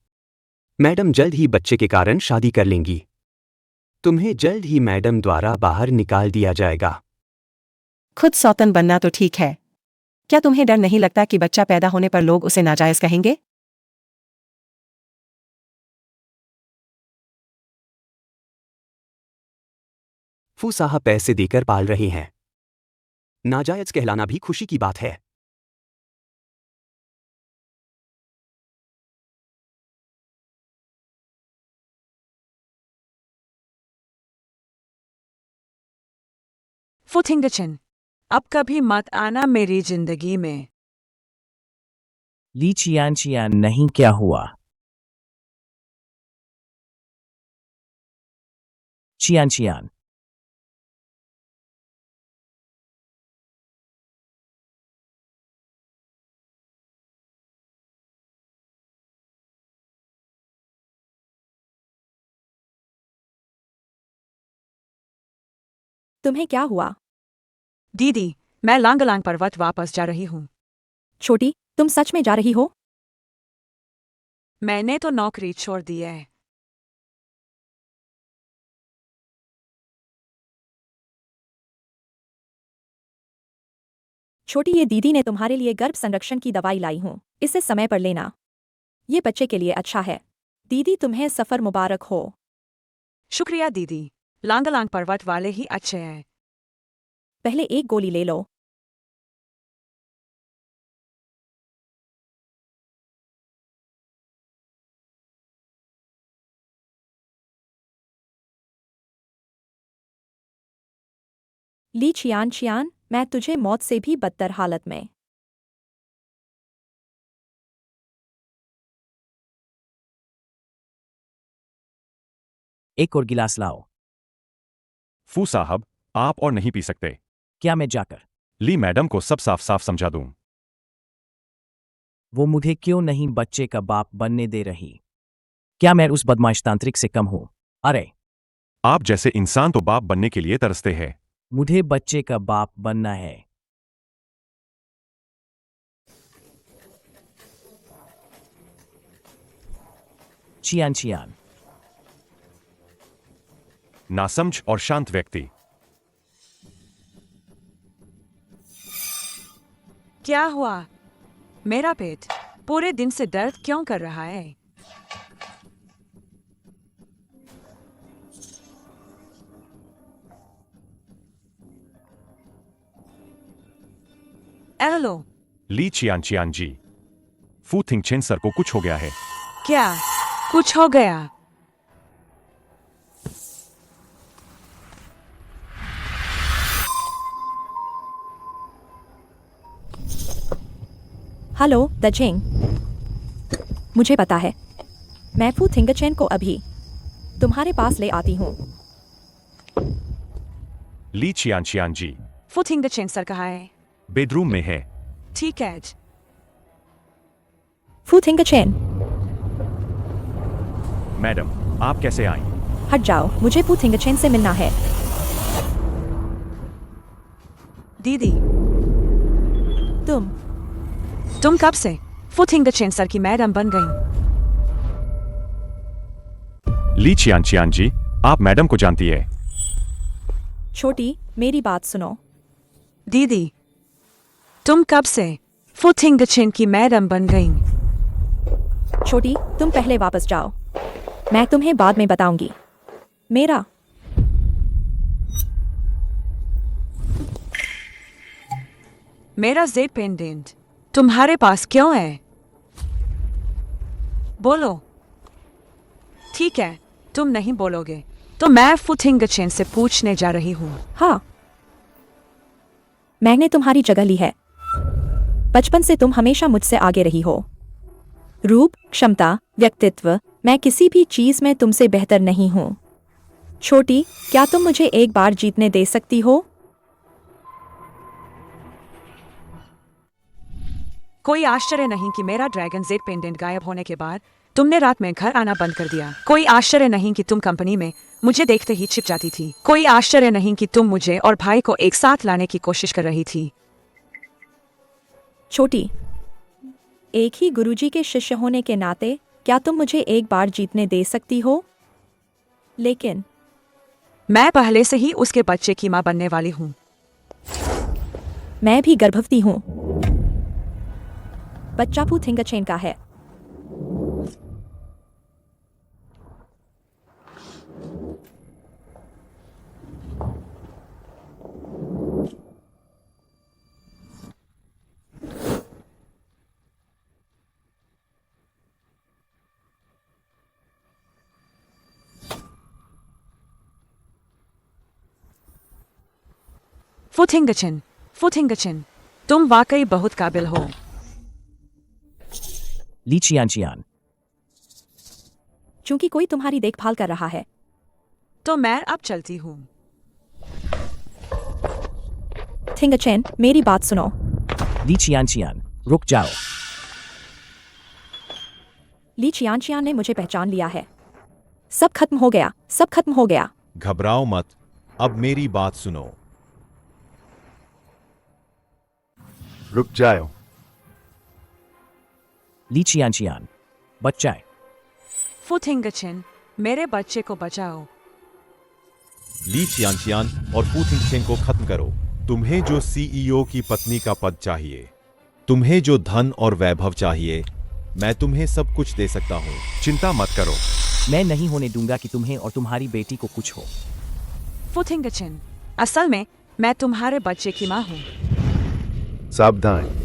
मैडम जल्द ही बच्चे के कारण शादी कर लेंगी। तुम्हें जल्द ही मैडम द्वारा बाहर निकाल दिया जाएगा। खुद सौतन बनना तो ठीक है, क्या तुम्हें डर नहीं लगता कि बच्चा पैदा होने पर लोग उसे नाजायज कहेंगे? फू साहब पैसे देकर पाल रहे हैं, नाजायज कहलाना भी खुशी की बात है। फुथिंगचन, अब कभी मत आना मेरी जिंदगी में। ली चियान नहीं, क्या हुआ? चियान तुम्हें क्या हुआ? दीदी, मैं लांगलांग पर्वत वापस जा रही हूँ। छोटी, तुम सच में जा रही हो? मैंने तो नौकरी छोड़ दी है। छोटी, ये दीदी ने तुम्हारे लिए गर्भ संरक्षण की दवाई लाई हूं, इसे समय पर लेना, ये बच्चे के लिए अच्छा है। दीदी, तुम्हें सफर मुबारक हो। शुक्रिया दीदी, लांगलांग पर्वत वाले ही अच्छे हैं। पहले एक गोली ले लो। ली छियान, मैं तुझे मौत से भी बदतर हालत में। एक और गिलास लाओ। फू साहब, आप और नहीं पी सकते। क्या मैं जाकर ली मैडम को सब साफ साफ समझा दूं? वो मुझे क्यों नहीं बच्चे का बाप बनने दे रही? क्या मैं उस बदमाश तांत्रिक से कम हूं? अरे, आप जैसे इंसान तो बाप बनने के लिए तरसते हैं। मुझे बच्चे का बाप बनना है। चियान नासमझ और शांत व्यक्ति। क्या हुआ? मेरा पेट। पूरे दिन से दर्द क्यों कर रहा है? हेलो। ली चियान जी, फू थिंगचेन सर को कुछ हो गया है। क्या कुछ हो गया? हेलो दजिंग, मुझे पता है। मैं फू थिंगचेन को अभी तुम्हारे पास ले आती हूँ। ली चियान जी, फुथिंग द चेन सर कहाँ है? बेडरूम में है। ठीक है। फू थिंगचेन, मैडम, आप कैसे आई? हट जाओ, मुझे फू थिंगचेन से मिलना है। दीदी, तुम कब से फुथिंग द चेन सर की मैडम बन गई? ली चियान जी, आप मैडम को जानती है? छोटी, मेरी बात सुनो। दीदी, तुम कब से फुथिंग द चेन की मैडम बन गई? छोटी, तुम पहले वापस जाओ, मैं तुम्हें बाद में बताऊंगी। मेरा जेड पेंडेंट तुम्हारे पास क्यों है? बोलो। ठीक है, तुम नहीं बोलोगे तो मैं फुथिंग द चेन से पूछने जा रही हूँ। हाँ, मैंने तुम्हारी जगह ली है। बचपन से तुम हमेशा मुझसे आगे रही हो। रूप, क्षमता, व्यक्तित्व, मैं किसी भी चीज में तुमसे बेहतर नहीं हूं। छोटी, क्या तुम मुझे एक बार जीतने दे सकती हो? कोई आश्चर्य नहीं कि मेरा ड्रैगन जेड पेंडेंट गायब होने के बाद तुमने रात में घर आना बंद कर दिया। कोई आश्चर्य नहीं कि तुम कंपनी में मुझे देखते ही छिप जाती थी। कोई आश्चर्य नहीं कि तुम मुझे और भाई को एक साथ लाने की कोशिश कर रही थी। छोटी, एक ही गुरुजी के शिष्य होने के नाते क्या तुम मुझे एक बार जीतने दे सकती हो? लेकिन मैं पहले से ही उसके बच्चे की मां बनने वाली हूँ। मैं भी गर्भवती हूँ। बच्चा फू थिंगचेन का है। फुथिंगचन, तुम वाकई बहुत काबिल हो। ली चियान, चूंकि कोई तुम्हारी देखभाल कर रहा है तो मैं अब चलती हूँ। थिंगचेन, मेरी बात सुनो। ली चियान, रुक जाओ। ली चियान ने मुझे पहचान लिया है। सब खत्म हो गया, सब खत्म हो गया। घबराओ मत, अब मेरी बात सुनो। रुक जाओ। ली चियान, बच्चा। फुथिंगचन, मेरे बच्चे को बचाओ। ली चियान और फू थिंगचेन को खत्म करो। तुम्हें जो सीईओ की पत्नी का पद चाहिए, तुम्हें जो धन और वैभव चाहिए, मैं तुम्हें सब कुछ दे सकता हूँ। चिंता मत करो। मैं नहीं होने दूंगा कि तुम्हें और तुम्हारी बेटी को कुछ हो। फुथिंगचन, असल में मैं तुम्हारे बच्चे की माँ हूँ। सावधान।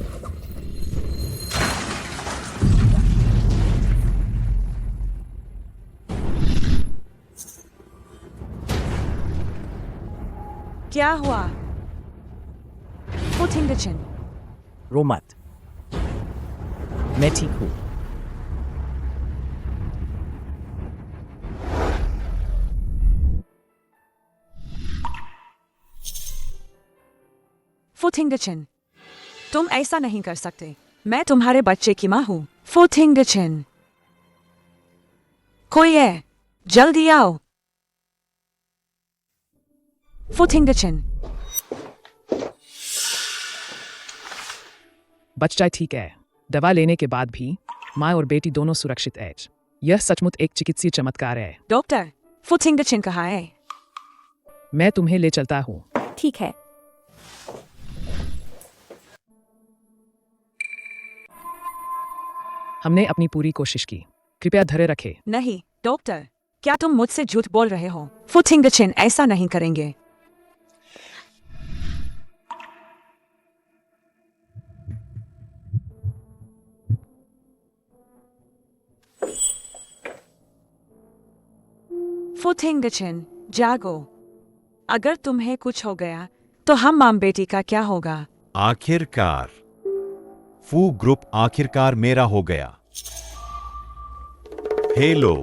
क्या हुआ? फुथिंगचन, रो मत, मैं ठीक हूँ। फुथिंगचन, तुम ऐसा नहीं कर सकते। मैं तुम्हारे बच्चे की माँ हूँ। फुथिंगचन, कोई है, जल्दी आओ। फुथिंगचन, बच्चा ठीक है। दवा लेने के बाद भी माँ और बेटी दोनों सुरक्षित है। यह सचमुच एक चिकित्सीय चमत्कार है। डॉक्टर, फुथिंगचन कहाँ है? मैं तुम्हें ले चलता हूँ। ठीक है। हमने अपनी पूरी कोशिश की, कृपया धैर्य रखें। नहीं डॉक्टर, क्या तुम मुझसे झूठ बोल रहे हो? फू थिंगचेन ऐसा नहीं करेंगे। फू थिंगचेन जागो, अगर तुम्हें कुछ हो गया तो हम माम बेटी का क्या होगा? आखिरकार फू ग्रुप आखिरकार मेरा हो गया। हेलो,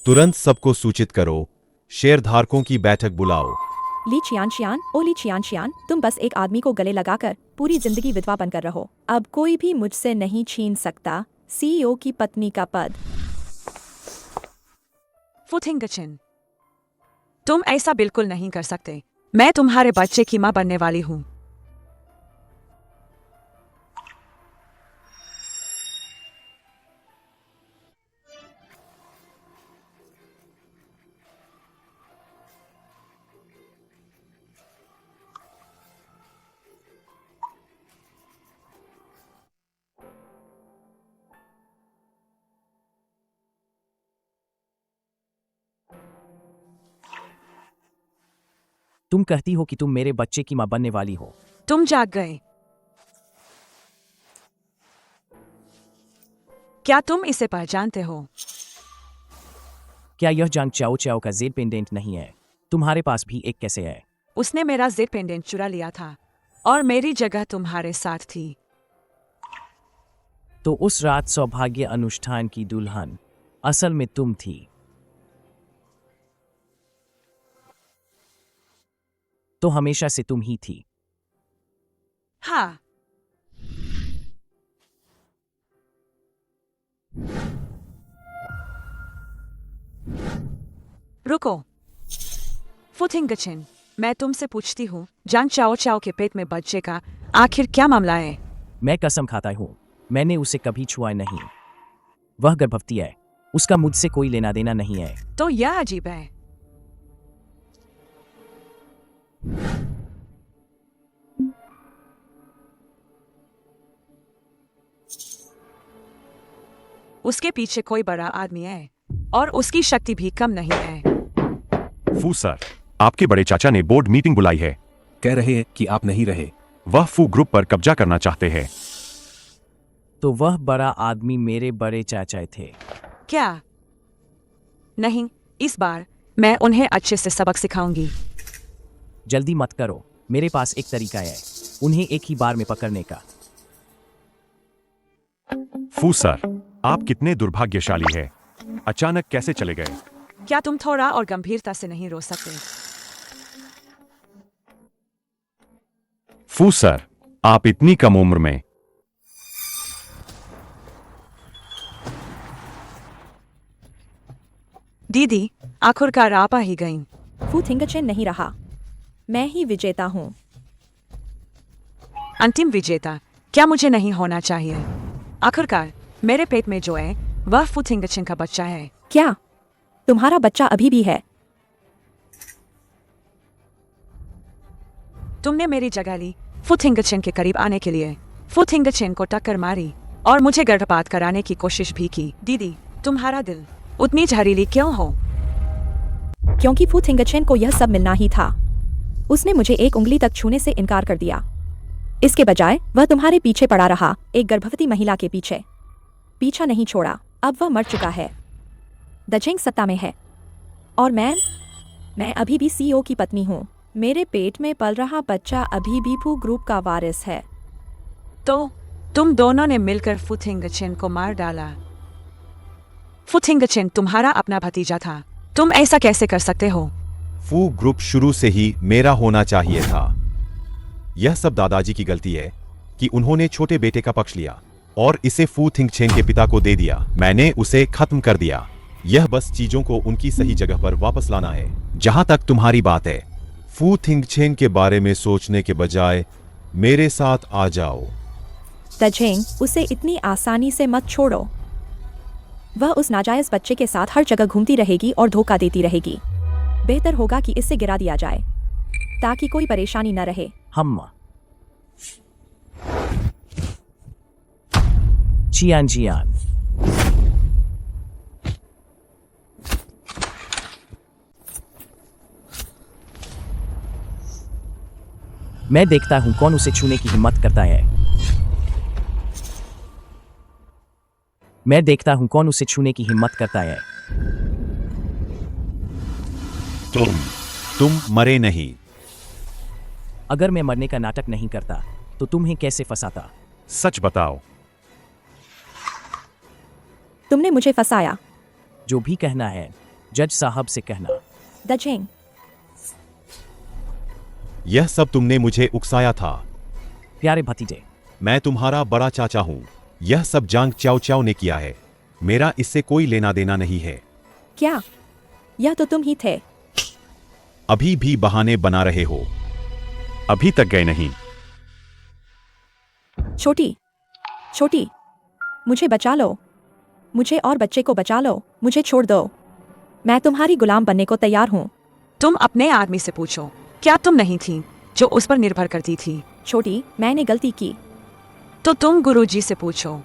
तुरंत सबको सूचित करो, शेयरधारकों की बैठक बुलाओ। ली चियान, ओ ली चियान, तुम बस एक आदमी को गले लगाकर पूरी जिंदगी विधवा बनकर रहो। अब कोई भी मुझसे नहीं छीन सकता सीईओ की पत्नी का पद। फू थिंगचेन, तुम ऐसा बिल्कुल नहीं कर सकते। मैं तुम्हारे बच्चे की मां बनने वाली हूं। तुम कहती हो कि तुम मेरे बच्चे की मां बनने वाली हो। तुम जाग गए। क्या तुम इसे पहचानते हो? क्या यह जंग चाओ चाओ का जेड पेंडेंट नहीं है? तुम्हारे पास भी एक कैसे है? उसने मेरा जेड पेंडेंट चुरा लिया था और मेरी जगह तुम्हारे साथ थी। तो उस रात सौभाग्य अनुष्ठान की दुल्हन असल में तुम थी। तो हमेशा से तुम ही थी। हाँ। रुको फू थिंगचेन, मैं तुमसे पूछती हूँ, जान चाओ चाओ के पेट में बच्चे का आखिर क्या मामला है? मैं कसम खाता हूँ, मैंने उसे कभी छुआ नहीं। वह गर्भवती है, उसका मुझसे कोई लेना देना नहीं है। तो यह अजीब है। उसके पीछे कोई बड़ा आदमी है और उसकी शक्ति भी कम नहीं है। फू सर, आपके बड़े चाचा ने बोर्ड मीटिंग बुलाई है। कह रहे हैं कि आप नहीं रहे। वह फू ग्रुप पर कब्जा करना चाहते हैं। तो वह बड़ा आदमी मेरे बड़े चाचा थे। क्या? नहीं, इस बार मैं उन्हें अच्छे से सबक सिखाऊंगी। जल्दी मत करो, मेरे पास एक तरीका है उन्हें एक ही बार में पकड़ने का। फू सर, आप कितने दुर्भाग्यशाली हैं। अचानक कैसे चले गए? क्या तुम थोड़ा और गंभीरता से नहीं रो सकते? फू सर, आप इतनी कम उम्र में। दीदी, आखिरकार आप आ ही गईं। फू थिंगचेन नहीं रहा, मैं ही विजेता हूँ। अंतिम विजेता क्या मुझे नहीं होना चाहिए? आखिरकार मेरे पेट में जो है वह फू थिंगचेन का बच्चा है। क्या तुम्हारा बच्चा अभी भी है? तुमने मेरी जगह ली फू थिंगचेन के करीब आने के लिए। फू थिंगचेन को टक्कर मारी और मुझे गर्भपात कराने की कोशिश भी की। दीदी, तुम्हारा दिल उतनी जहरीली क्यों हो? क्योंकि फू थिंगचेन को यह सब मिलना ही था। उसने मुझे एक उंगली तक छूने से इनकार कर दिया। इसके बजाय वह तुम्हारे पीछे पड़ा रहा, एक गर्भवती महिला के पीछे। पीछा नहीं छोड़ा, अब वह मर चुका है। दजेंग सत्ता में है और मैं अभी भी सीईओ की पत्नी हूँ। मेरे पेट में पल रहा बच्चा अभी भी फू ग्रुप का वारिस है। तो तुम दोनों ने मिलकर फू थिंगचेन को मार डाला। फू थिंगचेन तुम्हारा अपना भतीजा था, तुम ऐसा कैसे कर सकते हो? फू ग्रुप शुरू से ही मेरा होना चाहिए था। यह सब दादाजी की गलती है कि उन्होंने छोटे बेटे का पक्ष लिया और इसे फू थिंगचेन के पिता को दे दिया। मैंने उसे खत्म कर दिया। यह बस चीजों को उनकी सही जगह पर वापस लाना है। जहां तक तुम्हारी बात है, फू थिंगचेन के बारे में सोचने के बजाय मेरे साथ आ जाओ। दजेंग, उसे इतनी आसानी से मत छोड़ो। वह उस नाजायज बच्चे के साथ हर जगह घूमती रहेगी और धोखा देती रहेगी। बेहतर होगा कि इसे गिरा दिया जाए ताकि कोई परेशानी न रहे। हम चियान, मैं देखता हूं कौन उसे छूने की हिम्मत करता है। मैं देखता हूं कौन उसे छूने की हिम्मत करता है। तुम मरे नहीं। अगर मैं मरने का नाटक नहीं करता तो तुम्हें कैसे फंसाता? सच बताओ। तुमने मुझे फंसाया। जो भी कहना है जज साहब से कहना। दजेंग। यह सब तुमने मुझे उकसाया था। प्यारे भतीजे, मैं तुम्हारा बड़ा चाचा हूं। यह सब जांग चाओ चाओ ने किया है। मेरा इससे कोई लेना देना नहीं है। क्या? यह तो तुम ही थे। अभी भी बहाने बना रहे हो। अभी तक गए नहीं। छोटी, छोटी, मुझे बचा लो। मुझे और बच्चे को बचा लो। मुझे छोड़ दो। मैं तुम्हारी गुलाम बनने को तैयार हूँ। तुम अपने आदमी से पूछो, क्या तुम नहीं थी जो उस पर निर्भर करती थी? छोटी, मैंने गलती की। तो तुम गुरुजी से पूछो।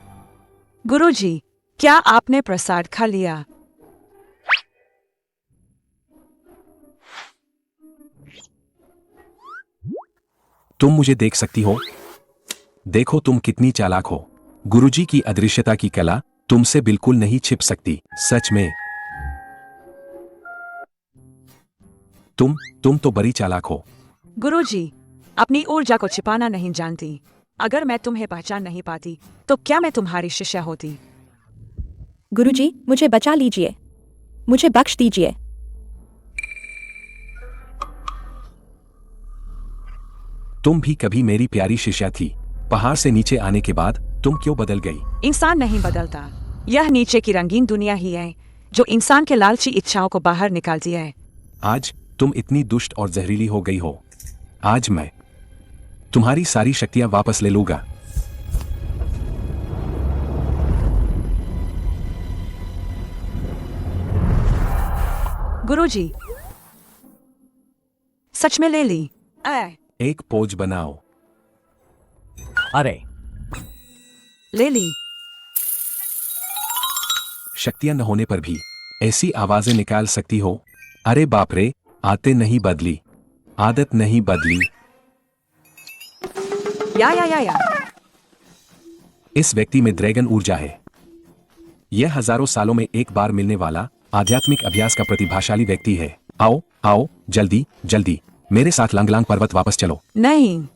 गुरुजी, क्या आपने प्रसाद खा लिया? तुम मुझे देख सकती हो? देखो तुम कितनी चालाक हो। गुरुजी की अदृश्यता की कला तुमसे बिल्कुल नहीं छिप सकती। सच में तुम तो बड़ी चालाक हो। गुरुजी, अपनी ऊर्जा को छिपाना नहीं जानती। अगर मैं तुम्हें पहचान नहीं पाती तो क्या मैं तुम्हारी शिष्या होती? गुरुजी, मुझे बचा लीजिए। मुझे बख्श दीजिए। तुम भी कभी मेरी प्यारी शिष्या थी। पहाड़ से नीचे आने के बाद तुम क्यों बदल गई? इंसान नहीं बदलता। यह नीचे की रंगीन दुनिया ही है जो इंसान के लालची इच्छाओं को बाहर निकालती है। आज तुम इतनी दुष्ट और जहरीली हो गई हो। आज मैं तुम्हारी सारी शक्तियां वापस ले लूंगा। गुरुजी, सच में ले ली? एक पोज बनाओ। अरे, ले ली। शक्तियां न होने पर भी ऐसी आवाजें निकाल सकती हो। अरे बाप रे, आते नहीं बदली, आदत नहीं बदली। या। इस व्यक्ति में ड्रैगन ऊर्जा है। यह हजारों सालों में एक बार मिलने वाला आध्यात्मिक अभ्यास का प्रतिभाशाली व्यक्ति है। आओ, जल्दी, मेरे साथ लंगलांग पर्वत वापस चलो। नहीं।